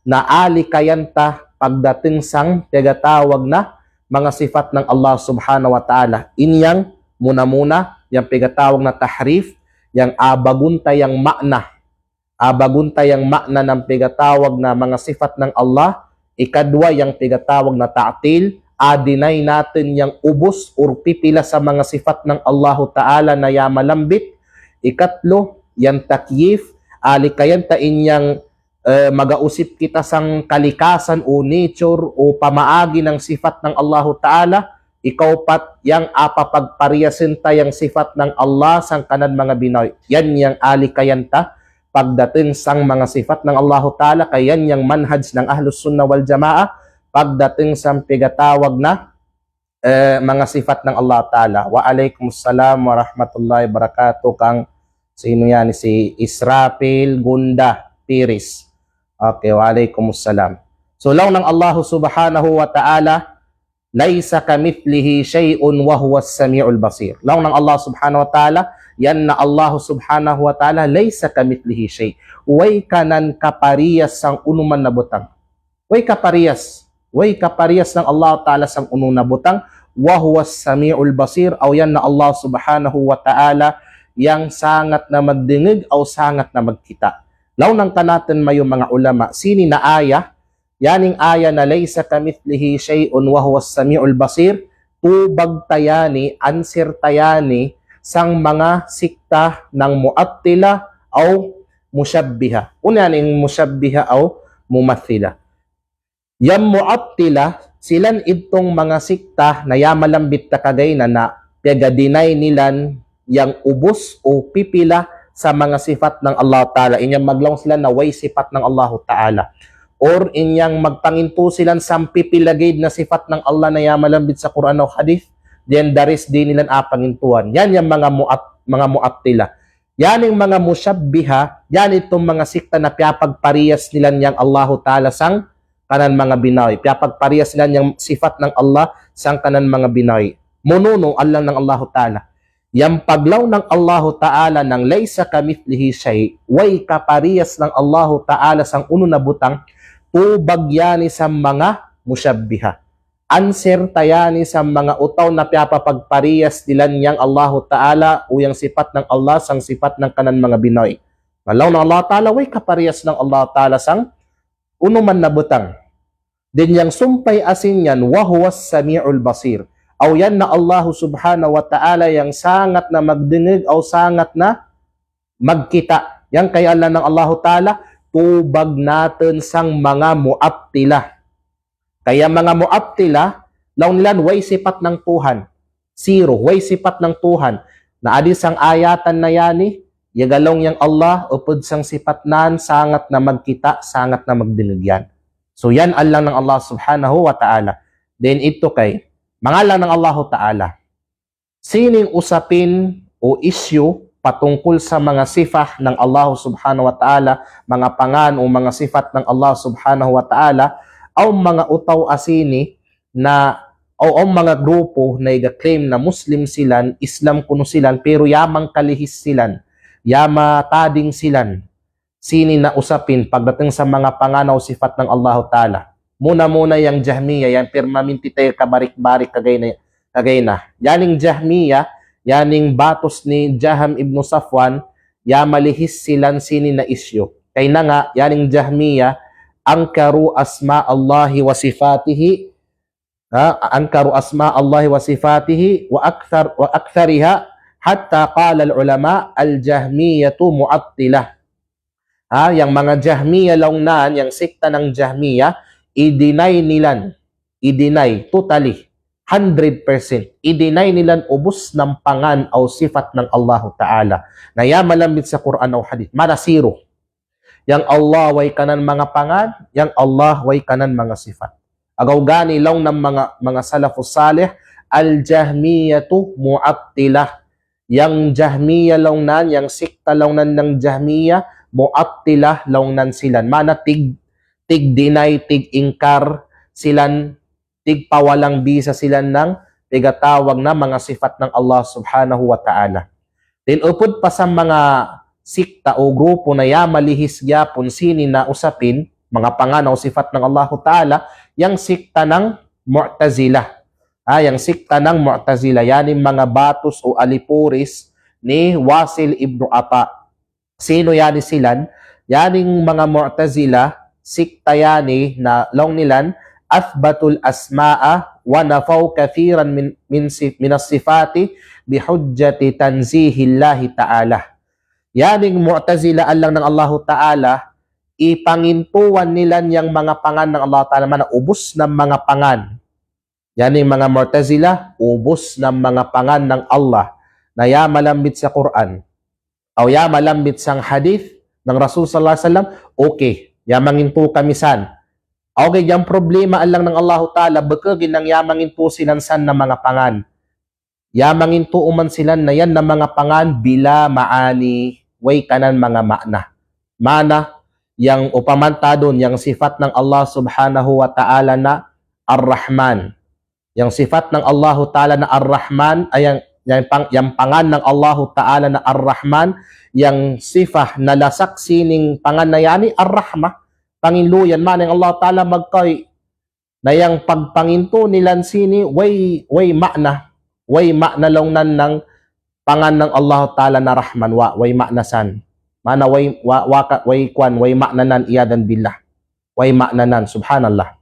na alikayan ta pagdating sang tigatawag na mga sifat ng Allah Subhanahu wa Ta'ala. Inyang muna-muna, yung tigatawag na tahrif, yung abaguntay yung makna. Abaguntay yung makna ng tigatawag na mga sifat ng Allah. Ikadwa, yung tigatawag na ta'til, adinay natin yung ubos or pipila sa mga sifat ng Allah Ta'ala na yamalambit. Ikatlo, yung takyif, alikayan ta inyang magausip kita sang kalikasan o nature o pamaagi ng sifat ng Allah Ta'ala. Ikaw pat, yung apapagpariyasin ta yung sifat ng Allah sang kanan mga binoy. Yan yung alikayan ta pagdating sang mga sifat ng Allah Ta'ala, kaya yan yung manhaj ng Ahlus Sunnah wal Jamaah pagdating sa pigatawag na mga sifat ng Allah Ta'ala. Wa alaikumussalam wa rahmatullahi wa barakatuh. Kang sino yan? Si Israfil Gunda Piris. Okay, wa alaikumussalam. So lang ng Allah Subhanahu wa Ta'ala, Laisa kamithlihi shay'un wa huwa as-sami'ul basir. Laong ng Allah subhanahu wa ta'ala, yan na Allah subhanahu wa ta'ala, laysa kamithlihi shay. Way kanan kapariyas sang unuman na butang. Way kapariyas. Way kapariyas ng Allah ta'ala sang unong na butang. Wa huwa as-sami'ul basir. Aw yan na Allah subhanahu wa ta'ala, yang sangat na magdingig o sangat na magkita. Laong nang tanatin mayo mga ulama, sini na aya, yaning aya na laysa kamithlihi shay'un wa huwa as-sami'ul basir, tubag tayani, answer tayani sang mga sikta ng mu'attila o mushabbiha. Una ning mushabbiha o mumathila. Yang mu'attila, silan itong mga sikta na yamalambit ta kagay na piagadinay nilan yang ubos o pipila sa mga sifat ng Allah Ta'ala. Inyang maglaw sila na way sifat ng Allah Ta'ala. Or inyang magpanginto silang sampipilagid na sifat ng Allah na yamalambit sa Quran o Hadith, then daris din nilang apangintuan. Yan yung mga mu'attila. Yan yung mga mushabbiha, yan itong mga sikta na piyapagpariyas nilang yang Allah Ta'ala sang kanan mga binawi. Piyapagpariyas nilang yung sifat ng Allah sang kanan mga binawi. Mununo Allah ng Allah Ta'ala. Yang paglaw ng Allah Ta'ala ng laysa kamithlihi shay, way kapariyas ng Allah Ta'ala sang uno na butang, tubag yani sa mga mushabbiha. Answer tayani sa mga utaw na piyapapagpariyas nilan yang Allah Ta'ala o yang sifat ng Allah sang sifat ng kanan mga binoy. Malaw ng Allah Ta'ala, way kapariyas ng Allah Ta'ala sang uno man na butang. Din yang sumpay asin yan, wa huwas sami'ul basir. Aw yan na Allah subhanahu wa ta'ala yang sangat na magdinig o sangat na magkita. Yang kay Allah ng Allah Ta'ala, tubag natin sang mga mu'attila. Kaya mga mu'attila, laong nilan, way sipat ng Tuhan. Zero, way sipat ng Tuhan. Na adis ang ayatan na yani, yagalong yang Allah, upod sang sipat nan, sangat na magkita, sangat na magdinig yan. So yan Allah ng Allah subhanahu wa ta'ala. Then ito kay, mangalan ng Allah Ta'ala. Sining usapin o issue patungkol sa mga sifat ng Allah subhanahu wa ta'ala, mga pangan o mga sifat ng Allah subhanahu wa ta'ala, o mga utaw asini na o mga grupo na i-claim na Muslim silan, Islam kuno silan, pero yamang kalihis silan, yama tading silan, sini na usapin pagdating sa mga panganaw sifat ng Allah Ta'ala. Muna yung Jahmiya, yan permanente tayo kabarik-barik kagay na. Yaning Jahmiya, yaning batos ni Jaham ibn Safwan, ya malihis silan sini na isyo. Kaya na nga, yaning Jahmiya, angkaru asma Allahi wa sifatihi, angkaru asma Allahi wa sifatihi wa akthariha hatta qala al-ulama al-Jahmiyatu mu'attilah. Yang mga Jahmiya laungnan, yang sikta ng Jahmiya, i-deny nilan, i-deny totally 100%, i-deny nilan ubos ng pangan o sifat ng Allah Ta'ala na yamalambit sa Quran o Hadith, mana zero. Yang Allah way kanan mga pangan, yang Allah way kanan mga sifat. Agaw gani lang ng mga salafus salih, al-Jahmiyatu mu'attilah. Yang Jahmiya lang nan, yang sikta lang nan ng Jahmiya, mu'attilah lang nan silan. Mana tig-deny, tig-ingkar silan, tig-pawalang bisa silan ng tigatawag na mga sifat ng Allah subhanahu wa ta'ala. Then upod pa sa mga sikta o grupo na yamalihis gyapon sini na usapin, mga panganaw sifat ng Allah Ta'ala, yang sikta ng Mu'tazila. Yang sikta ng Mu'tazila, yaning mga batos o alipuris ni Wasil ibn Ata. Sino yani silan? Yaning mga Mu'tazila, sikta yani na long nilan, athbatul asma'a wa nafaw kathiran min as-sifati bihujjati tanzihillahi ta'ala. Yaning Mu'tazila lang ng Allah Ta'ala, ipangintuan nila yang mga pangan ng Allah Ta'ala, mana ubos ng mga pangan. Yaning mga Mu'tazila, ubos ng mga pangan ng Allah na yamalambit sa Quran o yamalambit sa hadith ng Rasul sallallahu alaihi wasallam, okay, yamangintu kamisan. Okay, yung problema lang ng Allah Ta'ala, bakagin ng yamangintu sinansan na mga pangan. Yamangintu uman silan na yan na mga pangan bila maani, way kanan mga makna. Mana, yang upamanta doon, yang sifat ng Allah subhanahu wa ta'ala na Ar-Rahman. Yang sifat ng Allahu Ta'ala na Ar-Rahman ay yang pangan ng Allahu Ta'ala na Ar-Rahman, yang sifah na lasak sining pangan na yani Ar-Rahmah, Panginluyan man ng Allah Ta'ala magkay na yang pagpanginto nilan sini way makna lang nan ng pangan ng Allah Ta'ala na Rahman way makna san mana way maknanan iyadan billah way maknanan subhanallah.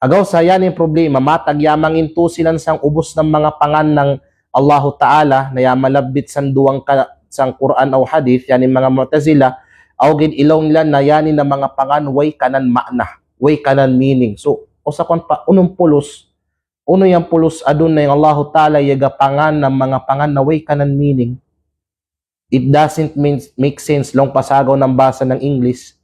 Agaw sa yan yung problema, matagyamang into silang sang ubos ng mga pangan ng Allah Ta'ala na malabit sang duwang sang Quran o Hadith, yan yung mga Mu'tazila, awgid ilaw nila na yan na mga pangan, way kanan makna, way kanan meaning. So, o sa kwan pa, uno yung pulos adun na yung Allah Ta'ala yaga pangan ng mga pangan na way kanan meaning. It doesn't make sense long pasagaw ng basa ng English.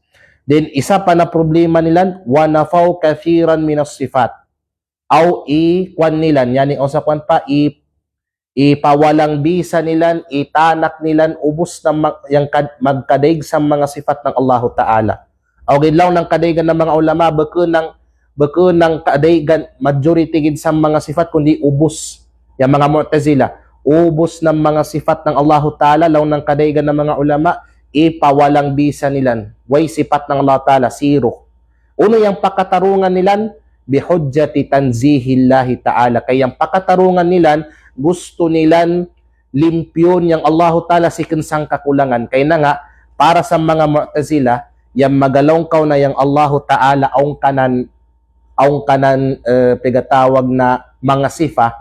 Then, isa pa na problema nila, wanafaw kathiran minas sifat. Aw i-kwan nila, yani o sa kwan pa, ipawalang bisa nila, itanak nila, ubos na yung magkadaig sa mga sifat ng Allah Ta'ala. Aw gidlaw ng kadaigan ng mga ulama, bako ng kadaigan, majority gid sa mga sifat, kundi ubos. Yung mga Mu'tazila, ubos ng mga sifat ng Allah Ta'ala, law ng kadaigan ng mga ulama, ipawalang bisa nilan. Way sifat ng Allah Ta'ala, zero. Uno yung pakatarungan nilan, bihujjati tanzihillahi Ta'ala. Kaya yung pakatarungan nilan, gusto nilan limpyon yung Allah Ta'ala si kinsang kakulangan. Kaya na nga, para sa mga Mu'tazila, yung magalong kaw na yung Allah Ta'ala aung kanan pigatawag na mga sifa,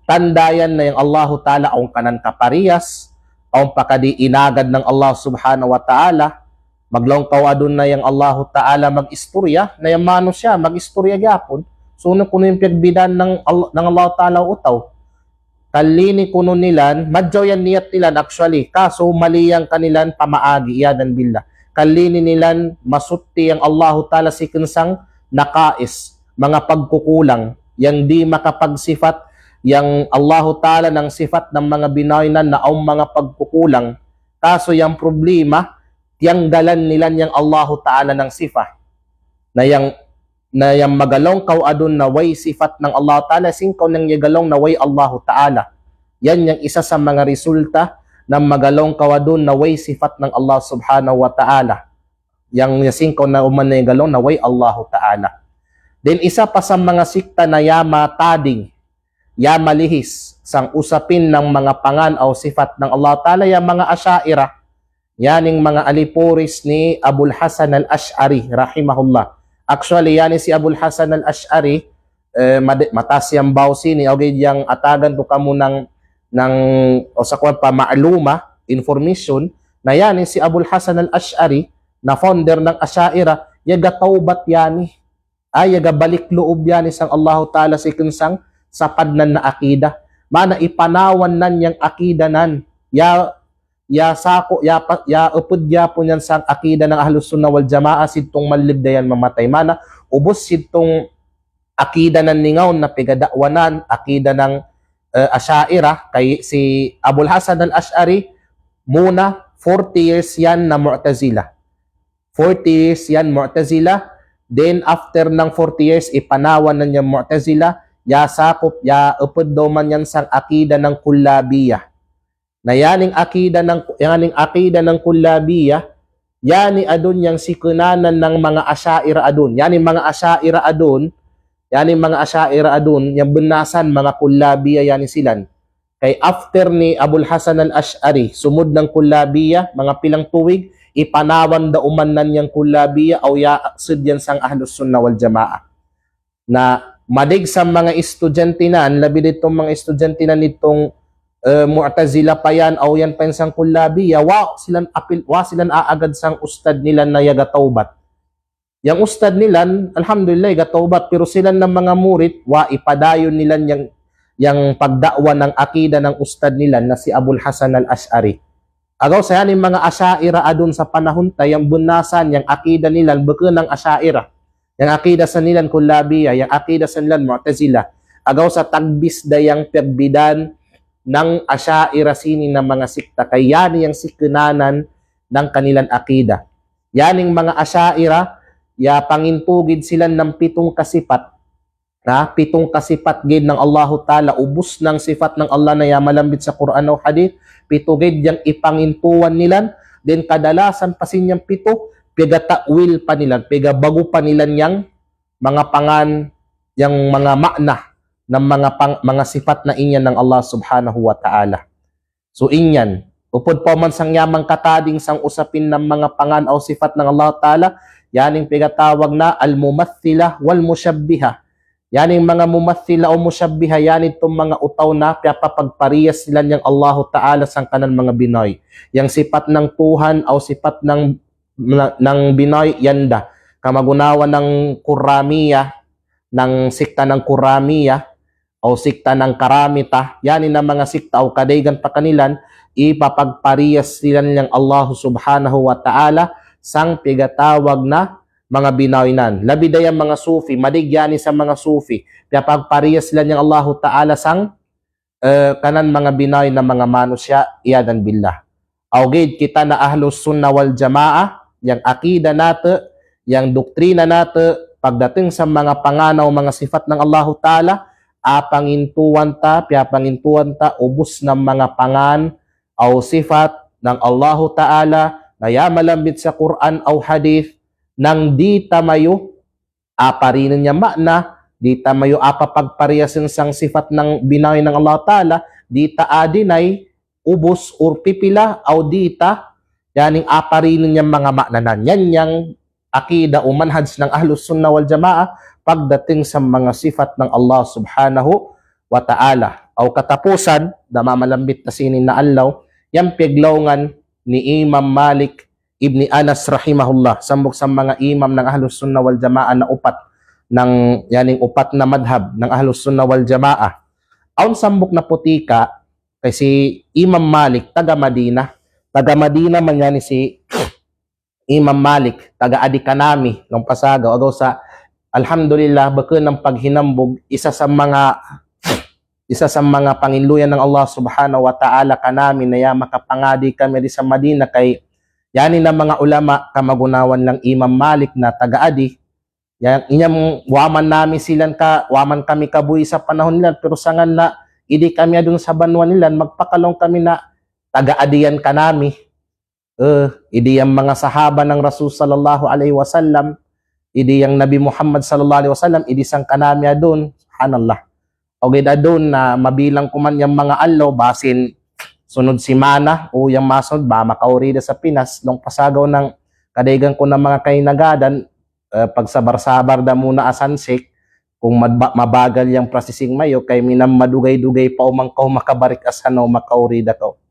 tandayan na yung Allah Ta'ala aung kanan kapariyas, ang pakadi inagad ng Allah Subhanahu wa Ta'ala, maglongkaw adun na yung Allah Ta'ala mag-istorya, na yung mano siya, mag-istorya gyapon. So, kuno yung pagbidan ng Allah Ta'ala utaw. Kalini kuno nilan, madyaw yan niyat nilan actually, kaso maliyang kanilan pamaagi, iyadan billah. Kalini nilan, masutti ang Allah Ta'ala si kinsang nakais, mga pagkukulang, yang di makapagsifat, yang Allah Ta'ala ng sifat ng mga binaynan na ang mga pagkukulang. Kaso yung problema, yang dalan nila yang Allah Ta'ala ng sifat. Na yang magalong kaw adun na way sifat ng Allah Ta'ala, singkaw nang yagalong na way Allah Ta'ala. Yan yung isa sa mga resulta ng magalong kaw adun na way sifat ng Allah Subhanahu wa Ta'ala. Yang singkaw na uman na yagalong na way Allah Ta'ala. Then isa pa sa mga sikta na yama tading, malihis sang usapin ng mga pangan o sifat ng Allah Ta'ala, yung mga Asy'ariyah, yaning mga alipuris ni Abul Hasan al-Ash'ari rahimahullah. Actually yan si Abul Hasan al-Ash'ari, matas yung bawsi ni okay yang atagan to kamo ng o sa kwan pa maaluma information na yan si Abul Hasan al-Ash'ari na founder ng Asy'ariyah, yaga taubat yani yaga balik loob yani sang Allah Ta'ala si kinsang sapad nan na akida, mana ipanawan nan yang akida nan upod po yan sa akida ng Ahlus Sunnah wal Jamaa sidtong malibdayan mamatay, mana ubos sidtong akida ng ningaw na pigadakwanan akida ng Asy'ariyah kay si Abul Hasan al-Ash'ari muna 40 years yan na Mu'tazila, 40 years yan Mu'tazila. Then after ng 40 years ipanawan na niya Mu'tazila, sakop upod daw man yan sang akida ng Kullabiyah. Na yaning akida ng Kullabiyah, yani adun yang sikunanan ng mga Asy'ariyah adun. Yani mga Asy'ariyah adun, yang benasan mga Kullabiyah yani silan. Kay after ni Abul Hasan al-Ash'ari, sumud ng Kullabiyah, mga pilang tuwig, ipanawan da umanan yang Kullabiyah o yaksud yan sang Ahlus Sunnah wal Jamaa. Na madig sa mga estudyante na, labi ditong mga estudyante na nitong Mu'tazila pa yan, o yan pa yan sang Kullabiyah, silan aagad sang ustad nila na yaga taubat. Yang ustad nila, alhamdulillah, yaga taubat, pero sila ng mga murit, ipadayon nila yang pagdakwa ng akida ng ustad nila na si Abul Hasan al-Ash'ari. Agaw sa yan yung mga Asy'ariyah adun sa panahon tayo, yung bunasan, yung akida nila, baka ng Asy'ariyah. Yung akida sa nilan Kullabiyah, yung akida sa nilan Mu'tazila. Agaw sa tagbis dayang pagbidan ng Asy'ariyah sini ng mga sikta. Kaya yan yung sikinanan ng kanilang akida. Yan yung mga Asy'ariyah, pangintugid sila ng 7 kasipat. Na pitong kasifat gid ng Allahu Ta'ala, ubos ng sifat ng Allah na yamalambit sa Quran o Hadith, pito gid yang ipangintuan nilan, then kadalasan pa sinyang pito, piga ta'wil pa nilan, piga bago pa nilan yang mga pangan, yang mga makna ng mga sifat na inyan ng Allah Subhanahu wa Ta'ala. So inyan, upod pa man sang yamang katading sang usapin ng mga pangan o sifat ng Allah Ta'ala, yaning pigatawag na al-mumathila wal musyabbiha. Yaning mga mumathila o musyabbiha, yan itong mga utaw na papagpariyas sila niyang Allah Ta'ala sang kanan mga Binoy. Yang sifat ng Tuhan o sifat ng Binoy, yanda. Kamagunawa ng Kuramiya, ng sikta ng Kuramiya, o sikta ng Karamita, yanin na mga sikta o kadaygan pa kanilan, ipapagpariyas sila niyang Allah Subhanahu wa Ta'ala sang pigatawag na mga Binoynan. Labi dayang mga Sufi, madigyani sa mga Sufi, pagpariyas sila niyang Allah Ta'ala sang kanan mga Binoy na mga manusya, iyadan billah. Awgid kita na Ahlus Sunnah wal Jamaah, yang akida nato, yang doktrina nato, pagdating sa mga panganaw, mga sifat ng Allah Ta'ala, apangintuan ta, ubos ng mga pangan o sifat ng Allah Ta'ala na yamalambit sa Quran o Hadith, nang di tamayo aparinin niya makna, di tamayo apapagpariyasin sang sifat ng Binoy ng Allah Ta'ala, di ta adinay ubos or pipila o dita yaning aparinin niya mga maknanan. Yan yang akida o manhaj ng Ahlus Sunnah wal Jamaah pagdating sa mga sifat ng Allah Subhanahu wa Ta'ala. O katapusan, na mamalambit na sinin na allaw, yang piglawngan ni Imam Malik Ibni Anas rahimahullah, sambok sa mga imam ng Ahlus Sunnah wal Jamaah na upat ng yaning upat na madhab ng Ahlus Sunnah wal Jamaah. Aun sambok na putika kay si Imam Malik taga Madina. Taga Madina man yani si Imam Malik, taga Adikanami ng Pasaga, o sa alhamdulillah bakun ng paghinambog, isa sa mga panginluyan ng Allah Subhanahu wa Ta'ala kanami na makapangadi kami di sa Madina kay yani na mga ulama kamagunawan lang Imam Malik na taga-adi. Yan inyam waman nami silan waman kami kabuhi sa panahon nila, pero sangan na idi kami adun sa banwa nila, magpakalong kami na taga-adiyan kanami. Idi yang mga sahaba ng Rasul sallallahu alaihi wasallam, idi yang Nabi Muhammad sallallahu alaihi wasallam, idi sang kanami adun, subhanallah. O gid adun na mabilang kuman yang mga allo basin sunod si Mana o yung masunod ba makaurida sa Pinas nung pasagaw ng kadaygan ko ng mga kainagadan, pagsabar-sabar da muna asansik kung mabagal yung processing mayo kay minam madugay-dugay pa umangkaw makabarik asano makaurida ko.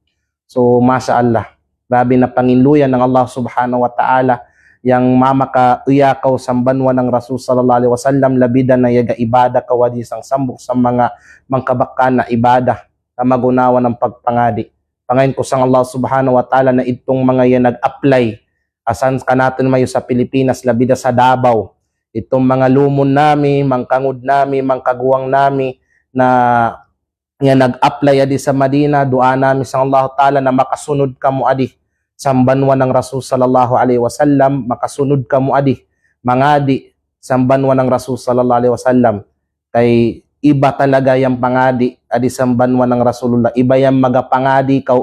So masya Allah, grabe na panginluyan ng Allah Subhanahu wa Ta'ala yang mamaka-uyakaw sa banwa ng Rasul sallallahu alaihi wasallam, labida na yaga ibada kawadi sang sambok sa mga mangkabakan na ibada na magunawa ng pagpangadi. Pangayon ko sang Allah Subhanahu wa Ta'ala na itong mga yan nag-apply asan ka natin mayo sa Pilipinas, labida sa Davao. Itong mga lumon nami, mangkangud nami, mangkaguwang nami na yan nag-apply adi sa Madina, dua nami sang Allah Ta'ala na makasunod kamo adi sa banwa ng Rasul sallallahu alaihi wasallam, makasunod kamo adi mangadi sa banwa ng Rasul sallallahu alaihi wasallam. Kay iba talaga yung pangadi adi sa banwa ng Rasulullah, iba yung magapangadi kaw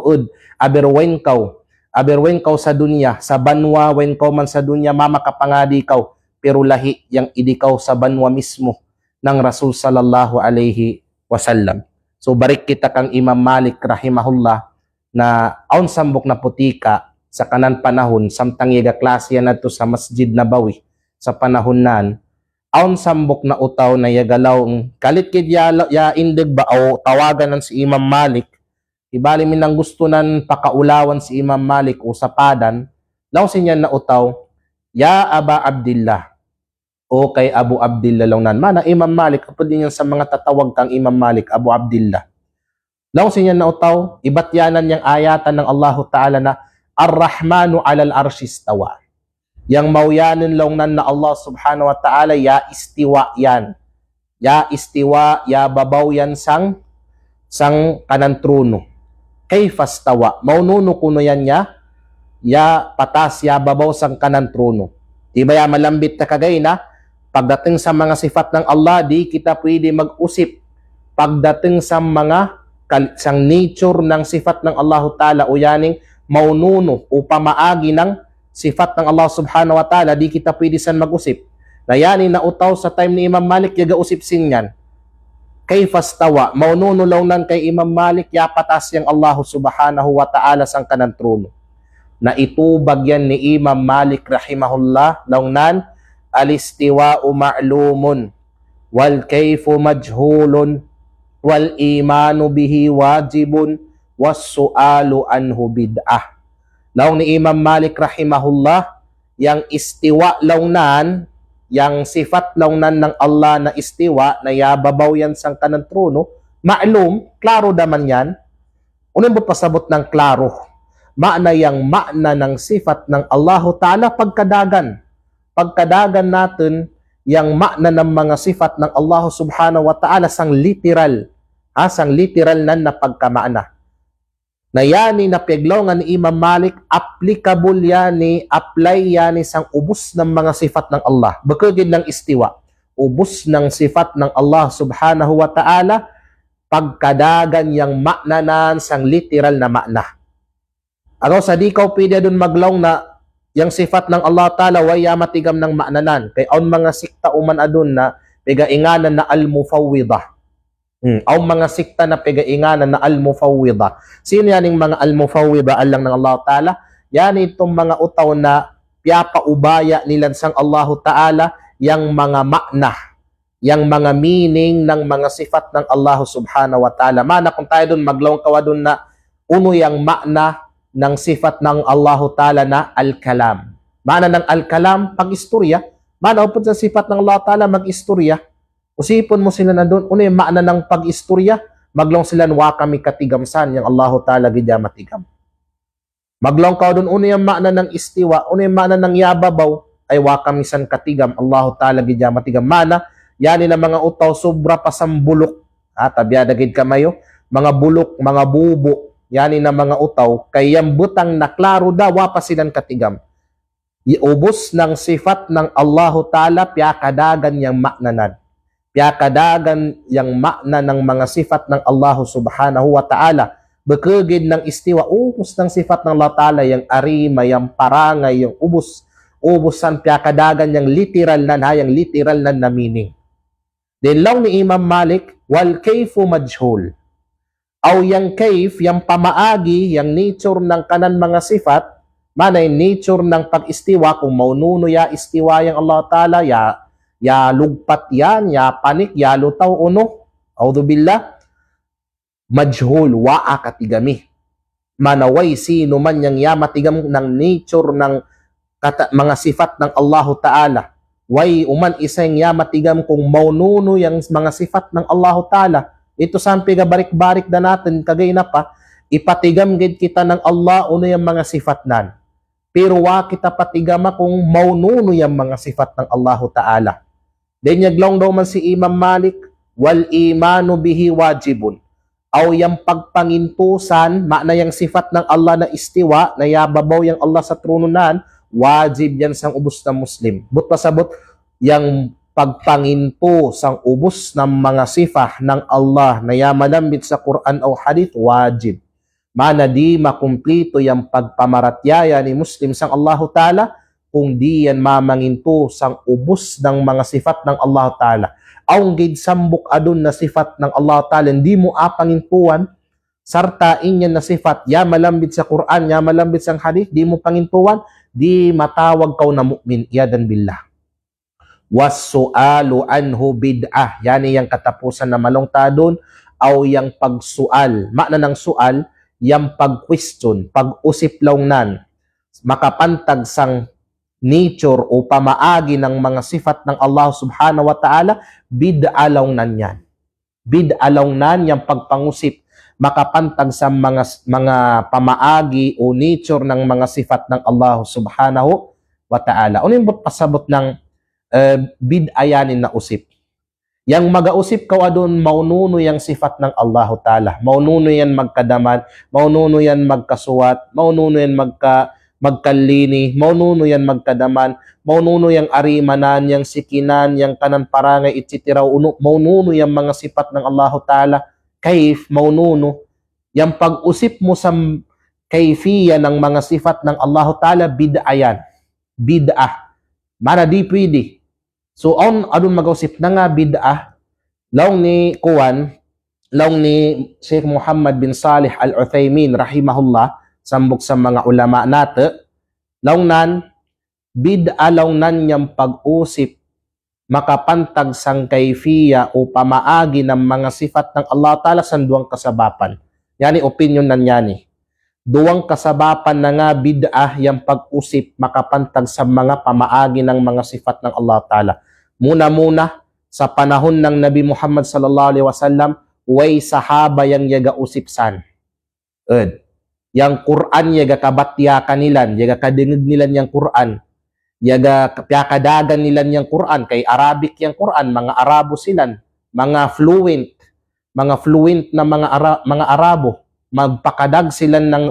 aberwen kaw sa dunya, sa banwa wen kaw man sa dunya mamakapangadi kaw, pero lahi yang idikaw sa banwa mismo ng Rasul sallallahu alaihi wasallam. So barik kita kang Imam Malik rahimahullah na aun sambok na putika sa kanan panahon samtang yaga klase na to sa Masjid Nabawi sa panahon nan, aun sambok na utaw na yagalaw kalit kid ya indig ba o tawagan ng si Imam Malik, ibali minang gusto nan pakaulawan si Imam Malik o sapadan, law sinya na utaw, ya Aba Abdillah, o kay Abu Abdillah lang nan, mana Imam Malik, kapag din yan sa mga tatawag kang Imam Malik, Abu Abdillah. Law sinya na utaw, ibatyanan yang ayatan ng Allah Ta'ala na Ar-Rahmanu alal arshistawa. Yang mauyanin lang nan na Allah Subhanahu wa Ta'ala, ya istiwa yan. Ya istiwa, ya babaw yan sang kanan trono. Kay fastawa, maununo kuno yan ya patas, ya babaw sang kanan trono. Diba ya malambit na kagay na, Pagdating sa mga sifat ng Allah, di kita pwede mag-usip. Pagdating sa mga sang nature ng sifat ng Allah Ta'ala o yaning maununo o pamaagi ng sifat ng Allah Subhanahu wa Ta'ala, di kita pwede san mag-usip. Na yanin na utaw sa time ni Imam Malik, yaga usip sin yan. Kayfastawa, maununo launan kay Imam Malik, yapatas yang Allah Subhanahu wa Ta'ala sang kanang trono. Na itubag yan ni Imam Malik rahimahullah, launan, al-istiwa'u ma'lumun, wal kayfu majhulun, wal imanu bihi wajibun, was su'alu anhu bid'ah. Laung ni Imam Malik rahimahullah, yang istiwa launan, yang sifat launan ng Allah na istiwa, na yababaw yan sang kanang trono, ma'lum, klaro daman yan. Unang pasabot ng klaro, makna yang makna ng sifat ng Allah Ta'ala pagkadagan. Pagkadagan natin, yang makna ng mga sifat ng Allah Subhanahu wa Ta'ala sang literal, sang literal na pagkamakna. Na yani na piglawngan ni Imam Malik, applicable yani, apply yani sang ubos ng mga sifat ng Allah. Bakagid ng istiwa, ubos ng sifat ng Allah Subhanahu wa Ta'ala, pagkadagan yang maknanan sang literal na makna. Agaw sa di ka pwede dun maglaw na yang sifat ng Allah Ta'ala way matigam ng maknanan. Kay ang mga sikta uman adun na pigainganan na al-mufawwidah. Ang mga sikta na pigainganan na al-mufawwidah. Sino yan yung mga al-mufawwidah alang ng Allah Ta'ala? Yan itong mga utaw na piyapaubaya nilan sang Allah Ta'ala yang mga makna, yang mga meaning ng mga sifat ng Allah Subhanahu wa Ta'ala. Mana kung tayo dun maglawang kawa dun na uno yang makna ng sifat ng Allah Ta'ala na al-kalam. Mana ng al-kalam, pag-istorya. Mana upod sa sifat ng Allah Ta'ala, mag-istorya. Usipon mo sila na doon, yung makna ng pag-istorya, maglong sila wa kami katigamsan, yung Allah Ta'ala gidya matigam. Maglong ka doon, yung makna ng istiwa, yung makna ng yababaw, ay wa kami san katigam, Allah Ta'ala gidya matigam. Mana, yani na mga utaw, sobra pasambulok, tabyadagid kamayo, mga bulok, mga bubo, yani na mga utaw, kayang butang na klaro da, wa pa silang katigam. Iubos ng sifat ng Allah Ta'ala, piyakadagan yang maknanan. Piyakadagan yang makna ng mga sifat ng Allah Subhanahu wa Ta'ala. Bakagid ng istiwa, ubos ng sifat ng Allah Ta'ala, yang arima, yang parangay, yang ubusan piyakadagan yang literal na meaning. Then lang ni Imam Malik, wal kayfu majhul. Aw yang kayf, yang pamaagi, yang nature ng kanan mga sifat, manay nature ng pag-istiwa, kung maununo ya istiwa yang Allah Ta'ala, ya lugpat yan, ya panik, ya lutaw uno, audzubillah, majhul, waa katigami. Manaway sino man yang ya matigam ng nature ng mga sifat ng Allah Ta'ala. Way uman isang ya matigam kung maununo yang mga sifat ng Allah Ta'ala. Ito sampi gabarik-barik na natin, kagay na pa, ipatigam gid kita ng Allah uno yung mga sifat nan. Pero wa kita patigama kung maununo yung mga sifat ng Allah Ta'ala. Then yaglong daw man si Imam Malik, wal imanu bihi wajibun. Aw yang pagpangintusan, makna yang sifat ng Allah na istiwa, na yababaw yang Allah sa trono nan, wajib yan sang ubos na Muslim. But pasabot, yang pagpanginto sang ubos ng mga sifah ng Allah na yamalambit sa Quran o Hadith, wajib. Mana di makumplito yung pagpamaratyaya ni Muslim sang Allah Ta'ala, kung di yan mamanginto sang ubos ng mga sifat ng Allah Ta'ala. Aung gid sambok adun na sifat ng Allah Ta'ala, hindi mo apangintuan, sartain yan na sifat, ya malambit sa Quran, ya malambit sa Hadith, di mo pangintuan, di matawag kau na mu'min, iyadan billah. Was-su'alu anhu bid'ah, yani yung katapusan na malongta doon, aw yung pagsual, makna ng sual, yung pag-question, pag-usip launan, makapantag sang nature o pamaagi ng mga sifat ng Allah Subhanahu wa Ta'ala, bid'alaw nan yan. Bid'alaw nan yung pagpangusip, makapantag sa mga pamaagi o nature ng mga sifat ng Allah Subhanahu wa Ta'ala. Ano yung pasabot ng bid'ayanin na usip? Yang mag-ausip ka adun, maununo yang sifat ng Allah Ta'ala. Maununo yan magkadaman, maununo yan magkasuwat, maununo yan magkalini, maununo yan magkadaman, maununo yang arimanan, yang sikinan, yang kanan parangay, etc. Maununo yang mga sifat ng Allah Ta'ala, kaif, maununo, yang pag-usip mo sa kayfiya ng mga sifat ng Allah Ta'ala, bid'ah yan. Bid'ah. Mana di pwede. So, adun mag-usip na nga bid'ah, laong ni Sheikh Muhammad bin Salih Al-Uthaymin, rahimahullah, sambok sa mga ulama nato, laong nan, bid'ah laong nan niyang pag-usip, makapantag sang kayfiya o pamaagi ng mga sifat ng Allah Ta'ala sa duwang kasabapan. Yani opinion nan yani. Duwang kasabapan na nga bid'ah yang pag-usip makapantag sa mga pamaagi ng mga sifat ng Allah Ta'ala. Muna-muna, sa panahon ng Nabi Muhammad sallallahu alaihi wasallam, way sahaba yang yaga usipsan. Yang Quran yaga kabatyakan nilan, yaga kadingig nilan yang Quran. Yaga kadagan nilan yang Quran, kay Arabic yang Quran, mga Arabo silan, mga fluent na mga Arabo. Magpakadag sila ng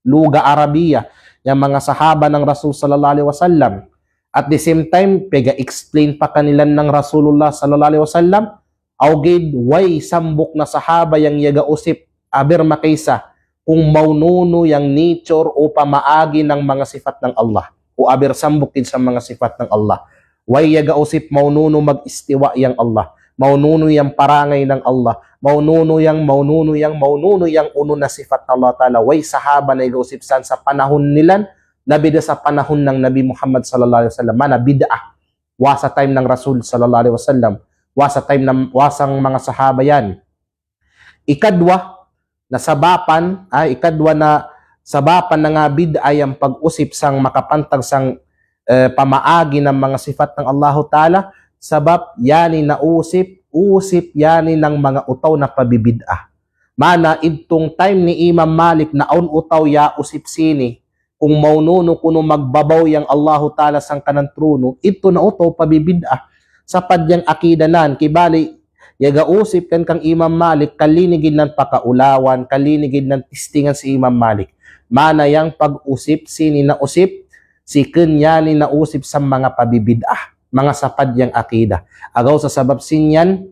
luga Arabiya, yung mga sahaba ng Rasul sallallahu alaihi wasallam. At the same time, pega-explain pa kanilan ng Rasulullah sallallahu alaihi wasallam, awgid way sambok na sahaba yang yaga usip, aber makaysa, kung maununo yang nature o pamaagi ng mga sifat ng Allah, o aber sambukin sa mga sifat ng Allah. Way yaga usip maununo mag-istiwa yang Allah, maununo yang parangay ng Allah, maununo yang uno na sifat ng Allah Ta'ala. Way sahaba na igausipsan sa panahon nilan, nabida sa panahon ng Nabi Muhammad sallallahu alaihi wasallam, mana bid'ah, wasa time ng Rasul sallallahu alaihi wasallam, wasa time ng wasang mga sahaba yan. Ikadwa na sabapan na nga bid'ah yung pag-usip sang makapantag sang pamaagi ng mga sifat ng Allah Ta'ala, sabab yani na usip yani ng mga utaw na pabibid'ah. Mana itong time ni Imam Malik na utaw ya usip sini, kung maununo kuno magbabaw yang Allah Ta'ala sang kanan trono, ito na utaw pabibid'ah. Sapad yang akidanan, kibali, yaga usip kan kang Imam Malik, kalinigid ng pakaulawan, kalinigid ng tistingan si Imam Malik. Mana yang pag-usip, sini na usip, si kenyani na usip sa mga pabibid'ah, mga sapad yang akida. Agaw sa sabab sinyan,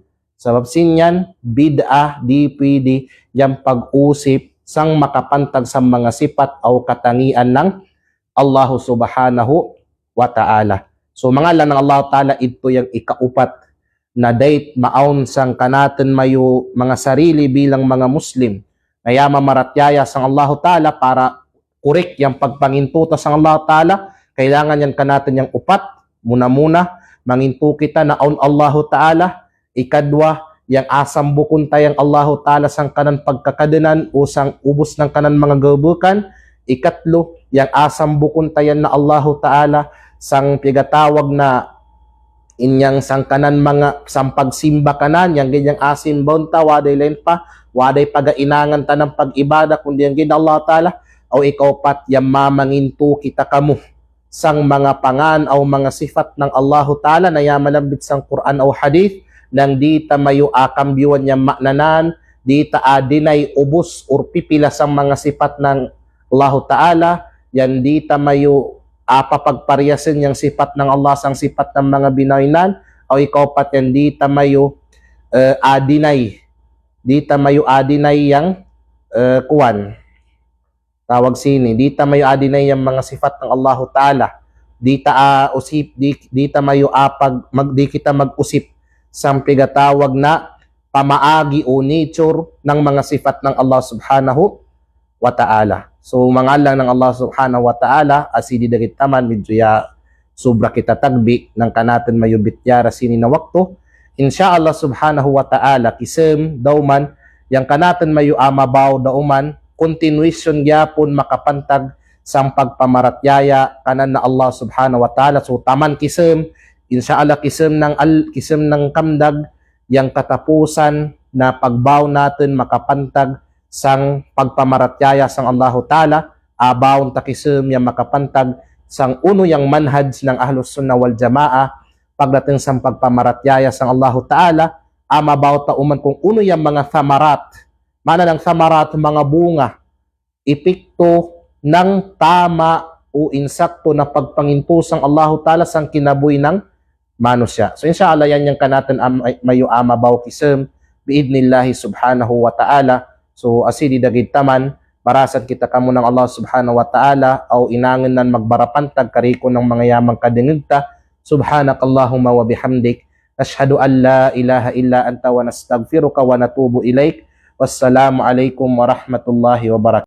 bid'ah di pwede yang pag-usip sang makapantag sa mga sifat o katangian ng Allah Subhanahu wa Ta'ala. So mga lang ng Allah Ta'ala, ito yung ikaupat na date maon sang kanaten mayo mga sarili bilang mga Muslim. Kaya mamaratyaya sang Allah Ta'ala para correct yung pagpangintuta sang Allah Ta'ala, kailangan yan kanaten yung upat. Muna-muna, mangintu kita na on Allah Ta'ala. Ikadwa, yang asam bukun tayang Allah Ta'ala sang kanan pagkakadenan o sang ubos ng kanan mga gabukan. Ikatlo, yang asam bukun tayan na Allah Ta'ala sang pigatawag na inyang sang kanan mga sampagsimba kanan, yang ganyang asin bonta, waday len pa, waday pagainangan ta ng pag-ibada, kundi yang gina Allah Ta'ala, o ikaw pat, yang mamangintu kita kamo sang mga pangan o mga sifat ng Allah Ta'ala na yamalambit sang Quran o hadith, nang di ta mayo akambyuan niya maknanan, di ta adinay ubos or pipila sang mga sifat ng Allah Ta'ala, yan di ta mayo apapagparyasin yung sifat ng Allah sang sifat ng mga binaynan, o ikaw pat yan di ta mayo adinay yang kuwan tawag sini, di ta mayo adinay yung mga sifat ng Allah Ta'ala, di ta mayo di kita mag-usip sang pigatawag na pamaagi o nature ng mga sifat ng Allah Subhanahu wa Ta'ala. So mga lang ng Allah Subhanahu wa Ta'ala, asidi dagit taman medyo ya sobra kita tagbi ng kanaten mayo bityara sini na wakto. Insya Allah Subhanahu wa Ta'ala kisem dauman yang kanaten mayo amabaw dauman continuation gyapon makapantag sang pagpamaratyaya kanan na Allah Subhanahu wa Ta'ala. So taman kisem, inshallah kisem ng kamdag yang katapusan na pagbaw natin makapantag sang pagpamaratyaya sang Allah Ta'ala, abaw ta kisem yang makapantag sang uno yang manhaj ng Ahlus Sunnah wal Jamaa pagdating sang pagpamaratyaya sang Allah Ta'ala, amabaw ta uman kung uno yang mga thamarat, mana ng thamarat, mga bunga, epekto ng tama o insakto na pagpangintusang Allahu Ta'ala sang kinabuhi ng manusia. So inshallah yan yung kanatan mayo amabaw kisem biidnillahi subhanahu wa ta'ala. So asidi dagit taman barasan kita kamo ng Allah subhanahu wa ta'ala aw inangan nan magbarapantag kariko ng mga yamang kadingigta. Subhanakallahumma wa bihamdik nashhadu an la ilaha illa anta wa nastaghfiruka wa natubu ilaik. Wassalamu alaikum warahmatullahi wabarakatuh.